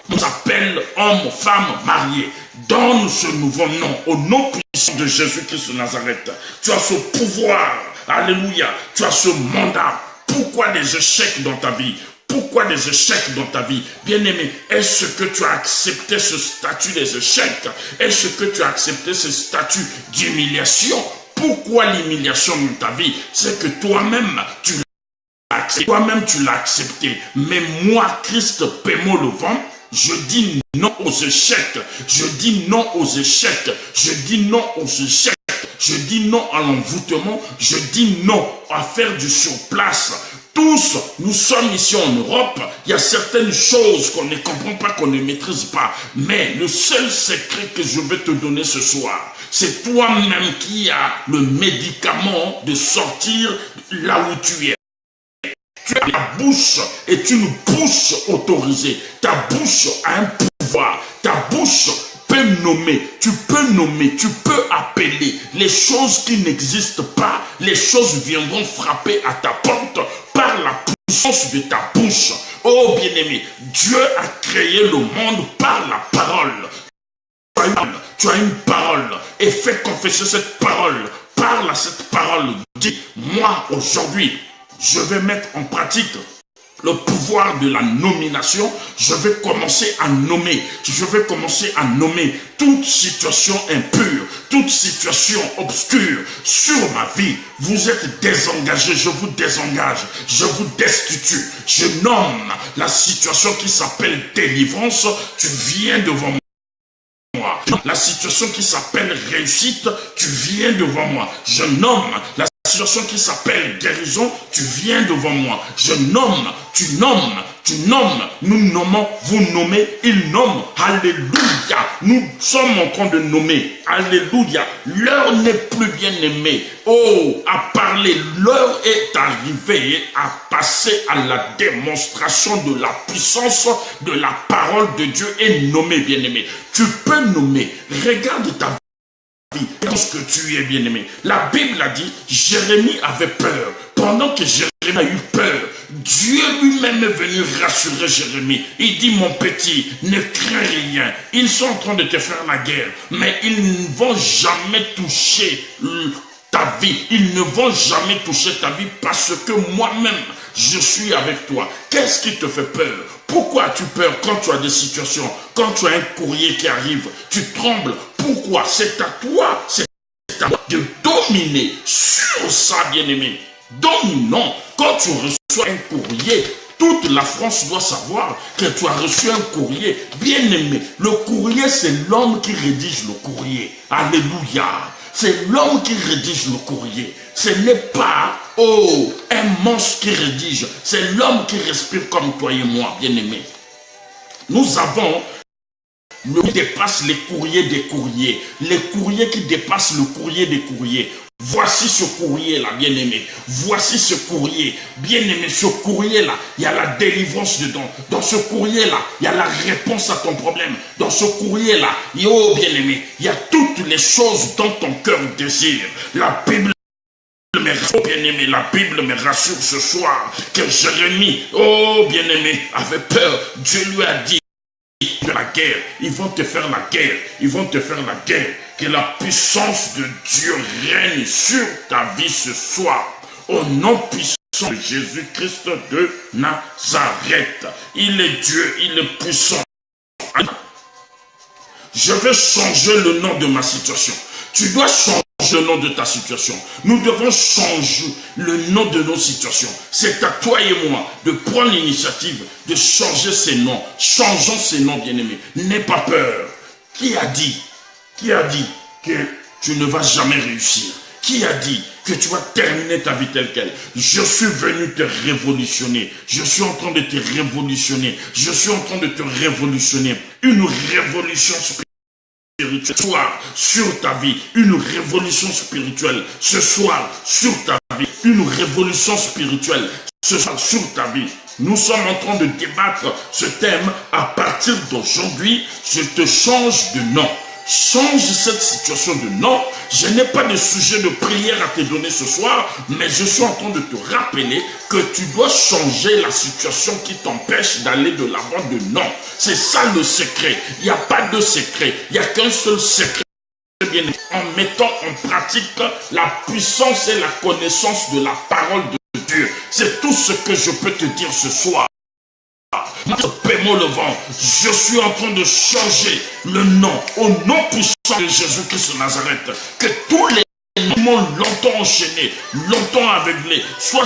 On s'appelle homme, femme, marié. Donne ce nouveau nom au nom puissant de Jésus-Christ de Nazareth. Tu as ce pouvoir. Alléluia. Tu as ce mandat. Pourquoi des échecs dans ta vie? Pourquoi des échecs dans ta vie? Bien-aimé, est-ce que tu as accepté ce statut des échecs? Est-ce que tu as accepté ce statut d'humiliation? Pourquoi l'humiliation dans ta vie? C'est que toi-même, tu l'as accepté. Mais moi, Christ, paie-moi le vent. Je dis non aux échecs. Je dis non aux échecs. Je dis non aux échecs. Je dis non à l'envoûtement. Je dis non à faire du surplace. Tous, nous sommes ici en Europe, il y a certaines choses qu'on ne comprend pas, qu'on ne maîtrise pas. Mais le seul secret que je vais te donner ce soir, c'est toi-même qui as le médicament de sortir là où tu es. Tu as la bouche est une bouche autorisée. Ta bouche a un pouvoir. Ta bouche peut nommer, tu peux appeler les choses qui n'existent pas. Les choses viendront frapper à ta porte par la puissance de ta bouche. Oh bien-aimé, Dieu a créé le monde par la parole. Tu as une parole et fais confesser cette parole. Parle à cette parole. Dis, moi aujourd'hui, je vais mettre en pratique le pouvoir de la nomination. Je vais commencer à nommer. Je vais commencer à nommer toute situation impure, toute situation obscure sur ma vie. Vous êtes désengagés, je vous désengage, je vous destitue. Je nomme la situation qui s'appelle délivrance. Tu viens devant moi. La situation qui s'appelle réussite, tu viens devant moi. Je nomme la situation qui s'appelle guérison, tu viens devant moi. Je nomme, tu nommes, nous nommons, vous nommez, il nomme. Alléluia. Nous sommes en train de nommer. Alléluia. L'heure n'est plus bien aimée. Oh, à parler, l'heure est arrivée à passer à la démonstration de la puissance de la parole de Dieu et nommer, bien-aimé. Tu peux nommer. Regarde ta vie. Parce que tu es bien-aimé. La Bible a dit, Jérémie avait peur. Pendant que Jérémie a eu peur, Dieu lui-même est venu rassurer Jérémie. Il dit, mon petit, ne crains rien. Ils sont en train de te faire la guerre, mais ils ne vont jamais toucher ta vie. Ils ne vont jamais toucher ta vie parce que moi-même, je suis avec toi. Qu'est-ce qui te fait peur? Pourquoi as-tu peur quand tu as des situations, quand tu as un courrier qui arrive, tu trembles? Pourquoi? C'est à toi, de dominer sur ça, bien-aimé. Dominant. Quand tu reçois un courrier, toute la France doit savoir que tu as reçu un courrier. Bien-aimé, le courrier, c'est l'homme qui rédige le courrier. Alléluia. C'est l'homme qui rédige le courrier. Ce n'est pas, un monstre qui rédige. C'est l'homme qui respire comme toi et moi, bien-aimé. Nous avons le qui dépasse les courriers des courriers. Les courriers qui dépassent le courrier des courriers. Voici ce courrier-là, bien-aimé. Voici ce courrier. Bien-aimé, ce courrier-là, il y a la délivrance dedans. Dans ce courrier-là, il y a la réponse à ton problème. Dans ce courrier-là, bien-aimé, il y a toutes les choses dont ton cœur désire. La Bible bien-aimé, la Bible me rassure ce soir que Jérémie, bien-aimé, avait peur. Dieu lui a dit de la guerre, ils vont te faire la guerre, ils vont te faire la guerre. Que la puissance de Dieu règne sur ta vie ce soir. Au nom puissant de Jésus-Christ de Nazareth. Il est Dieu, il est puissant. Je veux changer le nom de ma situation. Tu dois changer le nom de ta situation. Nous devons changer le nom de nos situations. C'est à toi et moi de prendre l'initiative de changer ces noms. Changeons ces noms, bien-aimés. N'aie pas peur. Qui a dit que tu ne vas jamais réussir? Qui a dit que tu vas terminer ta vie telle qu'elle? Je suis venu te révolutionner. Je suis en train de te révolutionner. Je suis en train de te révolutionner. Une révolution spirituelle. Ce soir sur ta vie, une révolution spirituelle. Ce soir sur ta vie, une révolution spirituelle. Ce soir sur ta vie. Nous sommes en train de débattre ce thème. À partir d'aujourd'hui, je te change de nom. Change cette situation de nom. Je n'ai pas de sujet de prière à te donner ce soir, mais je suis en train de te rappeler que tu dois changer la situation qui t'empêche d'aller de l'avant de nom. C'est ça le secret. Il n'y a pas de secret. Il n'y a qu'un seul secret. En mettant en pratique la puissance et la connaissance de la parole de Dieu. C'est tout ce que je peux te dire ce soir. Paie-moi le vent. Je suis en train de changer le nom au nom puissant de Jésus-Christ de Nazareth. Que tous les noms longtemps enchaînés, longtemps aveuglés, soient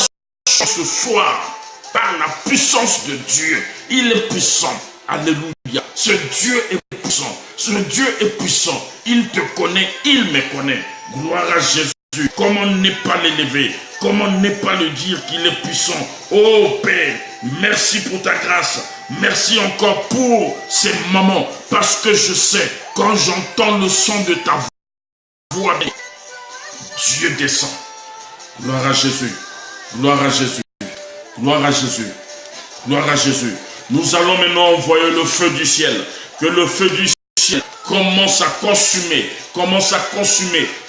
changés ce soir par la puissance de Dieu. Il est puissant. Alléluia. Ce Dieu est puissant. Ce Dieu est puissant. Il te connaît, il me connaît. Gloire à Jésus. Comment ne pas l'élever? Comment ne pas le dire qu'il est puissant? Oh Père, merci pour ta grâce. Merci encore pour ces moments. Parce que je sais, quand j'entends le son de ta voix, Dieu descend. Gloire à Jésus. Gloire à Jésus. Gloire à Jésus. Gloire à Jésus. Nous allons maintenant envoyer le feu du ciel. Que le feu du ciel commence à consumer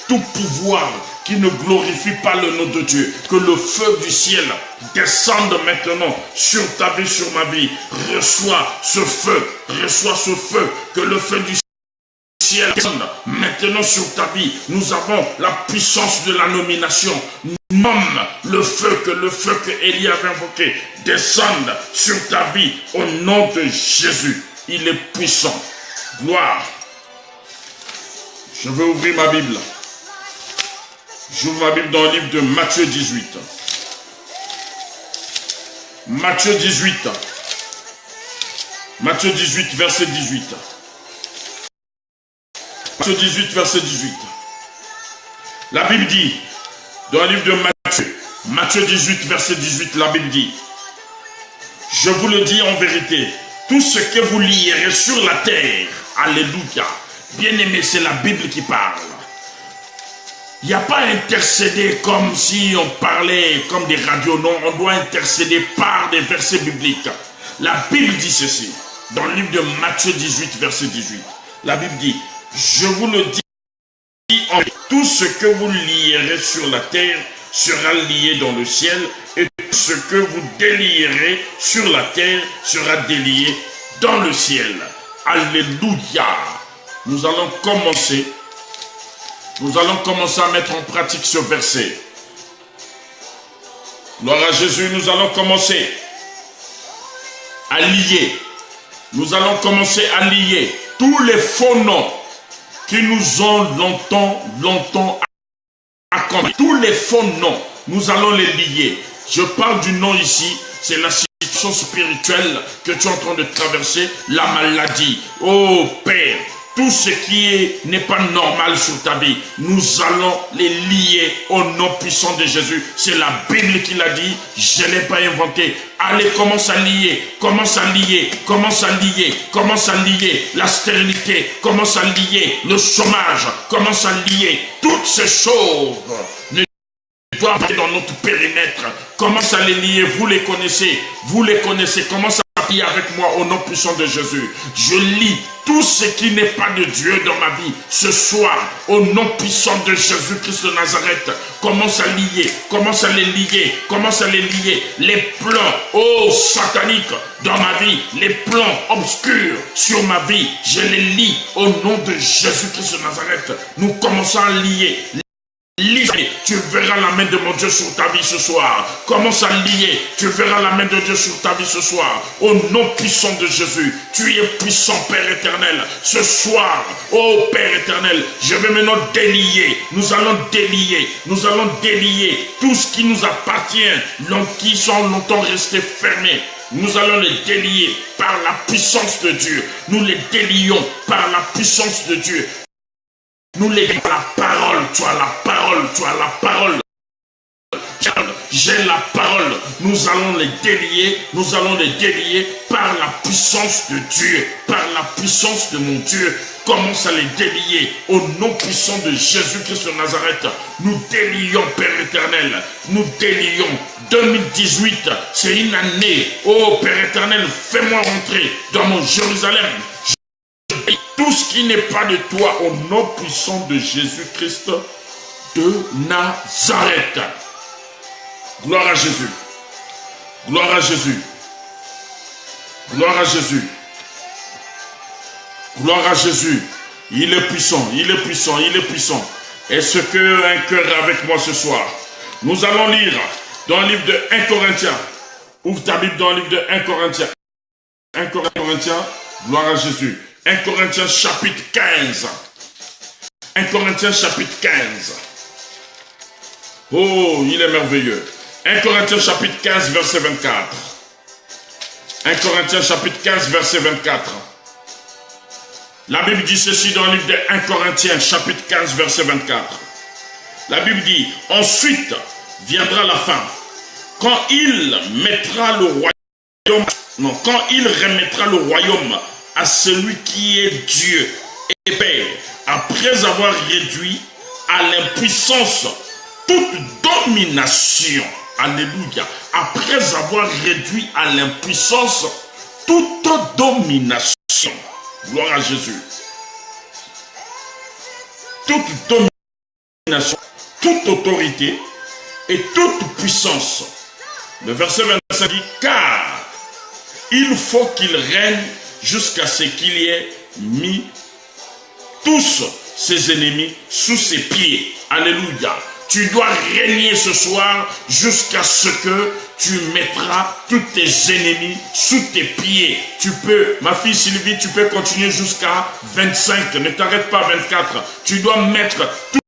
tout pouvoir qui ne glorifie pas le nom de Dieu. Que le feu du ciel descende maintenant sur ta vie, sur ma vie. Reçois ce feu. Que le feu du ciel descende maintenant sur ta vie. Nous avons la puissance de la nomination. Nomme le feu que Élie avait invoqué. Descende sur ta vie au nom de Jésus. Il est puissant. Gloire. Je vais ouvrir ma Bible. J'ouvre ma Bible dans le livre de Matthieu 18. Matthieu 18. Matthieu 18, verset 18. Matthieu 18, verset 18. La Bible dit, dans le livre de Matthieu 18, verset 18, la Bible dit, je vous le dis en vérité, tout ce que vous lierez sur la terre, alléluia, bien-aimé, c'est la Bible qui parle. Il n'y a pas à intercéder comme si on parlait comme des radios, non, on doit intercéder par des versets bibliques. La Bible dit ceci, dans le livre de Matthieu 18, verset 18. La Bible dit, je vous le dis, tout ce que vous lierez sur la terre sera lié dans le ciel, et tout ce que vous délierez sur la terre sera délié dans le ciel. Alléluia. Nous allons commencer à mettre en pratique ce verset. Gloire à Jésus, nous allons commencer à lier. Nous allons commencer à lier tous les faux noms qui nous ont longtemps accompagnés. Tous les faux noms, nous allons les lier. Je parle du nom ici, c'est la situation spirituelle que tu es en train de traverser, la maladie. Oh Père, tout ce qui n'est pas normal sur ta vie, nous allons les lier au nom puissant de Jésus. C'est la Bible qui l'a dit, je ne l'ai pas inventé. Allez, commence à lier la stérilité, commence à lier le chômage, commence à lier toutes ces choses. Ne doivent être dans notre périmètre. Commence à les lier, vous les connaissez, commence à prier avec moi au nom puissant de Jésus. Je lis tout ce qui n'est pas de Dieu dans ma vie ce soir au nom puissant de Jésus-Christ de Nazareth. Commence à les lier, les plans sataniques dans ma vie, les plans obscurs sur ma vie, je les lis au nom de Jésus-Christ de Nazareth. Nous commençons à lier lier, tu verras la main de mon Dieu sur ta vie ce soir. Commence à lier, tu verras la main de Dieu sur ta vie ce soir. Au nom puissant de Jésus, tu es puissant Père éternel. Ce soir, ô Père éternel, je vais maintenant délier. Nous allons délier tout ce qui nous appartient, qui sont longtemps restés fermés. Nous allons les délier par la puissance de Dieu. Nous les délions par la puissance de Dieu. Nous les délions par la parole. Tu as la parole, tu as la parole. J'ai la parole. Nous allons les délier par la puissance de Dieu, par la puissance de mon Dieu. Commence à les délier au nom puissant de Jésus-Christ de Nazareth. Nous délions, Père éternel. Nous délions. 2018, c'est une année. Oh Père éternel, fais-moi rentrer dans mon Jérusalem. Tout ce qui n'est pas de toi au nom puissant de Jésus-Christ de Nazareth. Gloire à Jésus. Gloire à Jésus. Gloire à Jésus. Gloire à Jésus. Il est puissant, il est puissant, il est puissant. Est-ce qu'un cœur avec moi ce soir? Nous allons lire dans le livre de 1 Corinthiens. Ouvre ta Bible dans le livre de 1 Corinthiens. 1 Corinthiens, gloire à Jésus. 1 Corinthiens chapitre 15. 1 Corinthiens chapitre 15. Oh, il est merveilleux. 1 Corinthiens chapitre 15, verset 24. 1 Corinthiens chapitre 15, verset 24. La Bible dit ceci dans le livre de 1 Corinthiens chapitre 15, verset 24. La Bible dit, ensuite viendra la fin, quand il mettra le royaume, quand il remettra le royaume à celui qui est Dieu et Père, après avoir réduit à l'impuissance toute domination. Alléluia. Après avoir réduit à l'impuissance toute domination. Gloire à Jésus. Toute domination, toute autorité et toute puissance. Le verset 25 dit, car il faut qu'il règne jusqu'à ce qu'il y ait mis tous ses ennemis sous ses pieds. Alléluia. Tu dois régner ce soir jusqu'à ce que tu mettras tous tes ennemis sous tes pieds. Tu peux, ma fille Sylvie, tu peux continuer jusqu'à 25. Ne t'arrête pas à 24. Tu dois mettre tous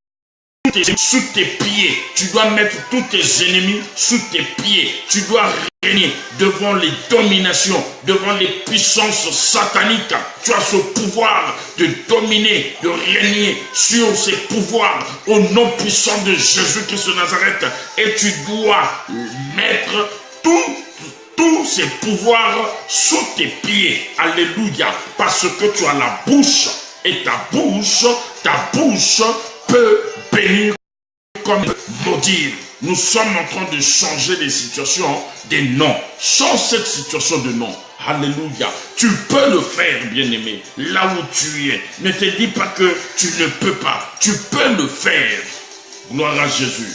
tes ennemis sous tes pieds. Tu dois mettre tous tes ennemis sous tes pieds. Tu dois régner devant les dominations, devant les puissances sataniques. Tu as ce pouvoir de dominer, de régner sur ces pouvoirs au nom puissant de Jésus-Christ de Nazareth. Et tu dois mettre tous ces pouvoirs sous tes pieds. Alléluia. Parce que tu as la bouche et ta bouche peut bénir comme maudire. Nous sommes en train de changer les situations des noms. Change cette situation de nom. Alléluia. Tu peux le faire, bien-aimé, là où tu es. Ne te dis pas que tu ne peux pas. Tu peux le faire. Gloire à Jésus.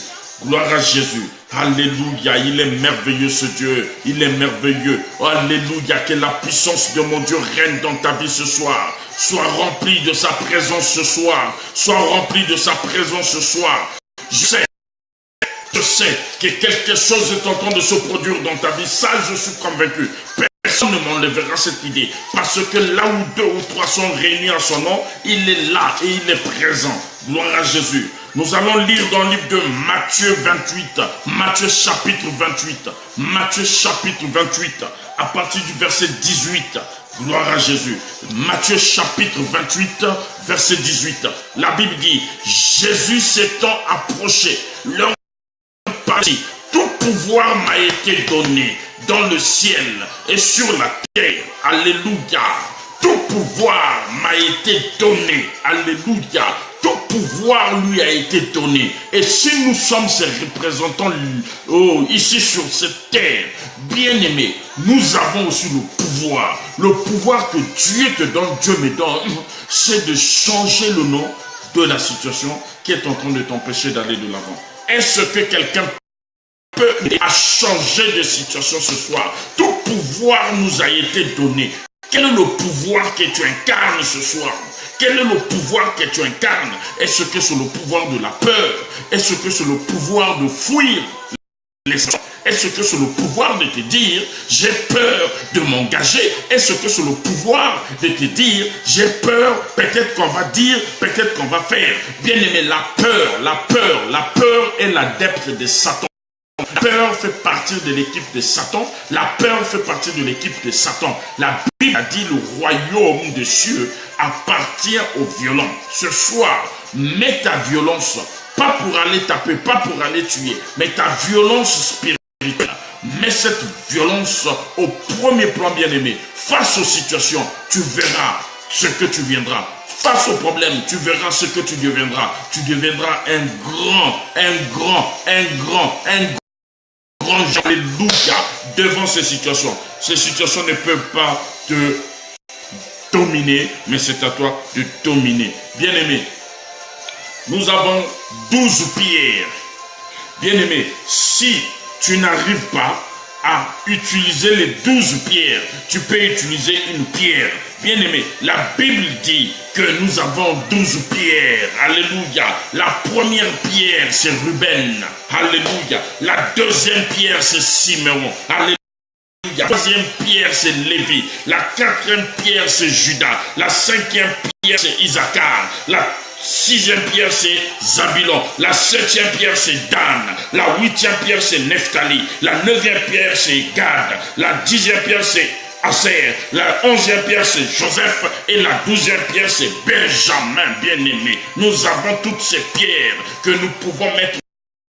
Gloire à Jésus. Alléluia. Il est merveilleux ce Dieu. Il est merveilleux. Alléluia. Que la puissance de mon Dieu règne dans ta vie ce soir. Sois rempli de sa présence ce soir. Sois rempli de sa présence ce soir. Je sais que quelque chose est en train de se produire dans ta vie. Ça, je suis convaincu. Personne ne m'enlèvera cette idée. Parce que là où 2 ou 3 sont réunis en son nom, il est là et il est présent. Gloire à Jésus. Nous allons lire dans le livre de Matthieu 28. Matthieu chapitre 28. Matthieu chapitre 28. À partir du verset 18. Gloire à Jésus. Matthieu chapitre 28, verset 18. La Bible dit, Jésus s'étant approché, leur partit, tout pouvoir m'a été donné dans le ciel et sur la terre. Alléluia. Tout pouvoir m'a été donné. Alléluia. Tout pouvoir lui a été donné. Et si nous sommes ses représentants ici sur cette terre, bien-aimés, nous avons aussi le pouvoir. Le pouvoir que Dieu te donne, Dieu me donne, c'est de changer le nom de la situation qui est en train de t'empêcher d'aller de l'avant. Est-ce que quelqu'un peut changer de situation ce soir? Tout pouvoir nous a été donné. Quel est le pouvoir que tu incarnes ce soir? Quel est le pouvoir que tu incarnes? Est-ce que c'est le pouvoir de la peur? Est-ce que c'est le pouvoir de fuir les gens? Est-ce que c'est le pouvoir de te dire, j'ai peur de m'engager? Est-ce que c'est le pouvoir de te dire, j'ai peur, peut-être qu'on va dire, peut-être qu'on va faire? Bien aimé, la peur est l'adepte de Satan. La peur fait partie de l'équipe de Satan. La peur fait partie de l'équipe de Satan. La Bible a dit, le royaume des cieux appartient aux violents. Ce soir, mets ta violence, pas pour aller taper, pas pour aller tuer, mais ta violence spirituelle. Mets cette violence au premier plan, bien-aimé. Face aux situations, tu verras ce que tu viendras. Face aux problèmes, tu verras ce que tu deviendras. Tu deviendras un grand alléluia devant ces situations. Ces situations ne peuvent pas te dominer, mais c'est à toi de dominer. Bien-aimé, nous avons 12 pierres. Bien-aimé, si tu n'arrives pas à utiliser les 12 pierres, tu peux utiliser une pierre. Bien-aimé, la Bible dit que nous avons 12 pierres. Alléluia. La première pierre, c'est Ruben. Alléluia. La deuxième pierre, c'est Simeon. Alléluia. La troisième pierre, c'est Lévi. La quatrième pierre, c'est Judas. La cinquième pierre, c'est Issachar. La sixième pierre, c'est Zabulon. La septième pierre, c'est Dan. La huitième pierre, c'est Nephtali. La neuvième pierre, c'est Gad. La dixième pierre, c'est Aser. La 11e pierre, c'est Joseph. Et la 12e pierre, c'est Benjamin, bien-aimé. Nous avons toutes ces pierres que nous pouvons mettre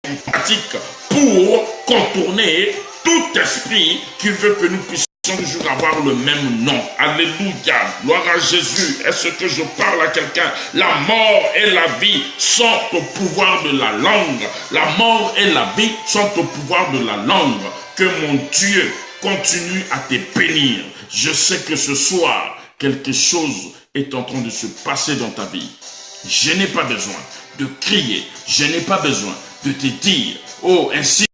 en pratique pour contourner tout esprit qui veut que nous puissions toujours avoir le même nom. Alléluia. Gloire à Jésus. Est-ce que je parle à quelqu'un? La mort et la vie sont au pouvoir de la langue. La mort et la vie sont au pouvoir de la langue. Que mon Dieu continue à te bénir. Je sais que ce soir, quelque chose est en train de se passer dans ta vie. Je n'ai pas besoin de crier. Je n'ai pas besoin de te dire, oh, ainsi,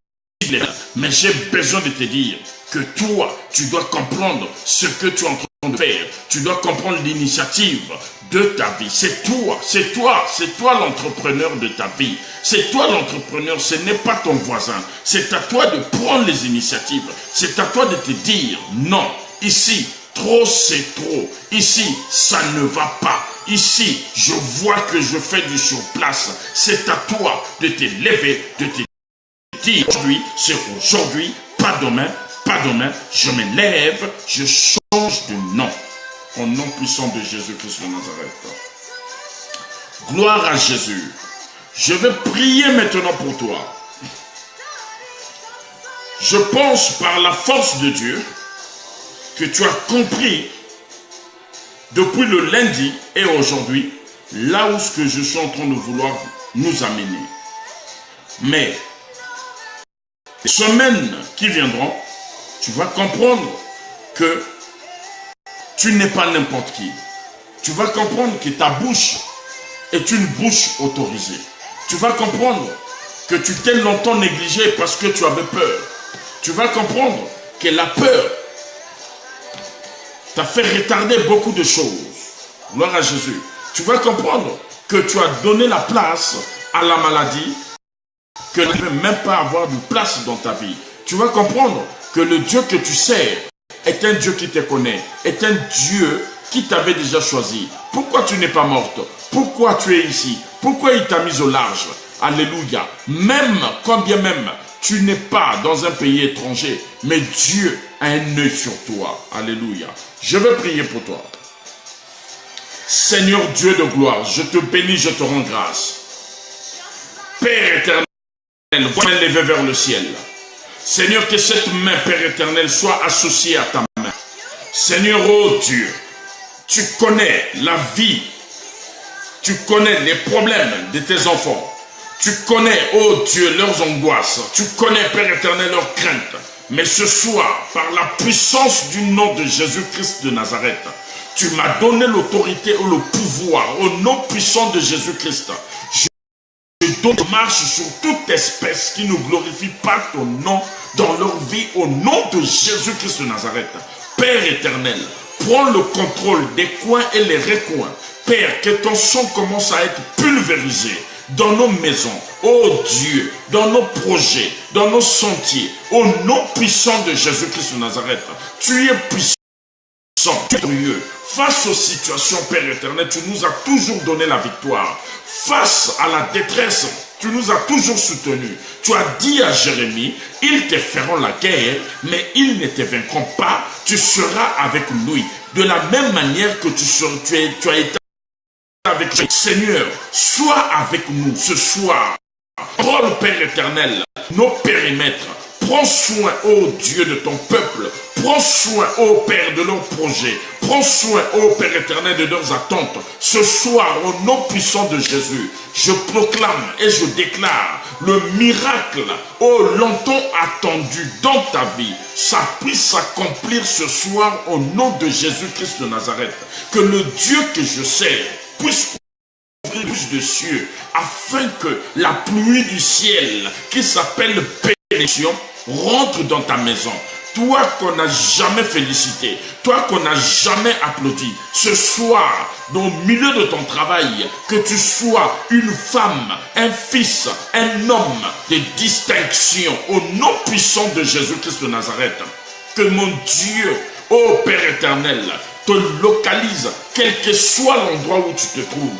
mais j'ai besoin de te dire que toi, tu dois comprendre ce que tu es en train de faire. Tu dois comprendre l'initiative de ta vie. C'est toi l'entrepreneur de ta vie. C'est toi l'entrepreneur, ce n'est pas ton voisin. C'est à toi de prendre les initiatives. C'est à toi de te dire, non, ici, trop c'est trop. Ici, ça ne va pas. Ici, je vois que je fais du surplace. C'est à toi de te lever, de te dire, aujourd'hui, c'est aujourd'hui, pas demain. Pas demain, je me lève, je change de nom. Au nom puissant de Jésus-Christ de Nazareth. Gloire à Jésus. Je vais prier maintenant pour toi. Je pense par la force de Dieu que tu as compris depuis le lundi et aujourd'hui là où ce que je suis en train de vouloir nous amener. Mais les semaines qui viendront, tu vas comprendre que tu n'es pas n'importe qui. Tu vas comprendre que ta bouche est une bouche autorisée. Tu vas comprendre que tu t'es longtemps négligé parce que tu avais peur. Tu vas comprendre que la peur t'a fait retarder beaucoup de choses. Gloire à Jésus. Tu vas comprendre que tu as donné la place à la maladie, que tu ne peux même pas avoir de place dans ta vie. Tu vas comprendre que le Dieu que tu sers est un Dieu qui te connaît, est un Dieu qui t'avait déjà choisi. Pourquoi tu n'es pas morte? Pourquoi tu es ici? Pourquoi il t'a mis au large? Alléluia. Même, quand bien même, tu n'es pas dans un pays étranger, mais Dieu a un œil sur toi. Alléluia. Je veux prier pour toi. Seigneur Dieu de gloire, je te bénis, je te rends grâce. Père éternel, vois lever vers le ciel. Seigneur, que cette main, Père éternel, soit associée à ta main. Seigneur, oh Dieu, tu connais la vie, tu connais les problèmes de tes enfants. Tu connais, oh Dieu, leurs angoisses. Tu connais, Père éternel, leurs craintes. Mais ce soir, par la puissance du nom de Jésus-Christ de Nazareth, tu m'as donné l'autorité et le pouvoir au nom puissant de Jésus-Christ. Je marche sur toute espèce qui ne glorifie pas ton nom dans leur vie au nom de Jésus-Christ de Nazareth. Père éternel, prends le contrôle des coins et les recoins Père, que ton sang commence à être pulvérisé dans nos maisons, oh Dieu, dans nos projets, dans nos sentiers, au nom puissant de Jésus-Christ de Nazareth. Tu es puissant, tu es glorieux. Face aux situations, Père éternel, tu nous as toujours donné la victoire. Face à la détresse, tu nous as toujours soutenus. Tu as dit à Jérémie, ils te feront la guerre, mais ils ne te vaincront pas. Tu seras avec lui. De la même manière que tu as été avec le Seigneur, sois avec nous ce soir. Parole, Père éternel, nos périmètres. Prends soin, ô Dieu, de ton peuple. Prends soin, ô Père, de leurs projets. Prends soin, ô Père éternel, de leurs attentes. Ce soir, au nom puissant de Jésus, je proclame et je déclare le miracle, ô longtemps attendu dans ta vie, ça puisse s'accomplir ce soir au nom de Jésus-Christ de Nazareth. Que le Dieu que je sers puisse ouvrir plus de cieux, afin que la pluie du ciel, qui s'appelle bénédiction, rentre dans ta maison. Toi qu'on n'a jamais félicité, toi qu'on n'a jamais applaudi, ce soir, dans le milieu de ton travail, que tu sois une femme, un fils, un homme de distinction, au nom puissant de Jésus-Christ de Nazareth. Que mon Dieu, ô Père éternel, te localise, quel que soit l'endroit où tu te trouves,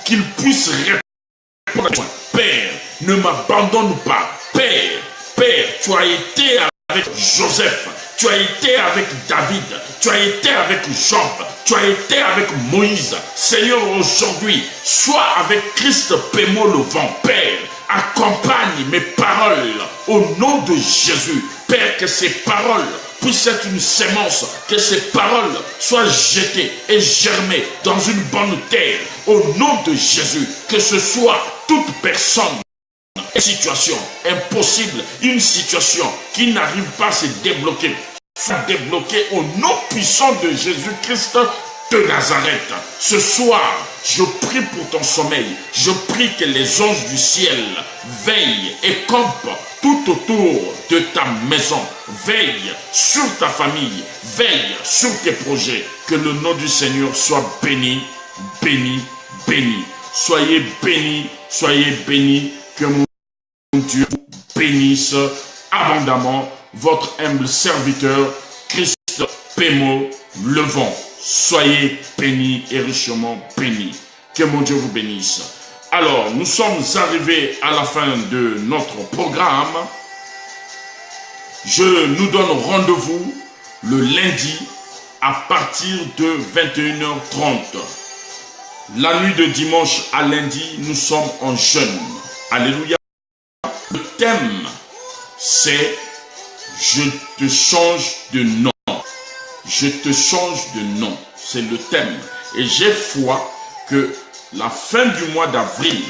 qu'il puisse répondre à toi. Père, ne m'abandonne pas. Père, tu as été avec Joseph, tu as été avec David, tu as été avec Job, tu as été avec Moïse. Seigneur, aujourd'hui, sois avec Christ Pémo le vent. Père, accompagne mes paroles au nom de Jésus. Père, que ces paroles puissent être une sémence, que ces paroles soient jetées et germées dans une bonne terre au nom de Jésus. Que ce soit toute personne, une situation impossible, une situation qui n'arrive pas à se débloquer, soit débloquée au nom puissant de Jésus-Christ de Nazareth. Ce soir, je prie pour ton sommeil. Je prie que les anges du ciel veillent et campent tout autour de ta maison. Veille sur ta famille. Veille sur tes projets. Que le nom du Seigneur soit béni, béni, béni. Soyez bénis, soyez bénis. Que mon Dieu vous bénisse abondamment. Votre humble serviteur, Christ Pémo Levant. Soyez bénis et richement bénis. Que mon Dieu vous bénisse. Alors, nous sommes arrivés à la fin de notre programme. Je nous donne rendez-vous le lundi à partir de 21h30. La nuit de dimanche à lundi, nous sommes en jeûne. Alléluia. Le thème, c'est « Je te change de nom ». Je te change de nom. C'est le thème. Et j'ai foi que la fin du mois d'avril,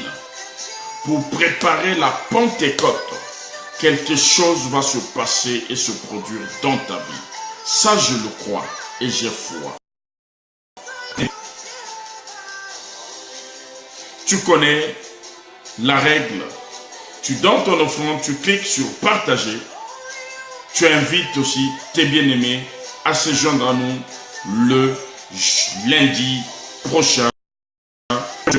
pour préparer la Pentecôte, quelque chose va se passer et se produire dans ta vie. Ça, je le crois et j'ai foi. Tu connais la règle. Tu donnes ton offrande, tu cliques sur partager. Tu invites aussi tes bien-aimés à se joindre à nous le lundi prochain. Que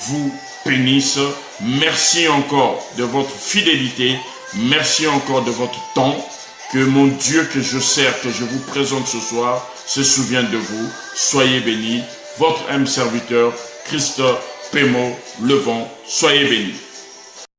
vous bénisse. Merci encore de votre fidélité. Merci encore de votre temps. Que mon Dieu que je sers, que je vous présente ce soir, se souvienne de vous. Soyez bénis. Votre âme serviteur, Christ Pémo Levant. Soyez bénis.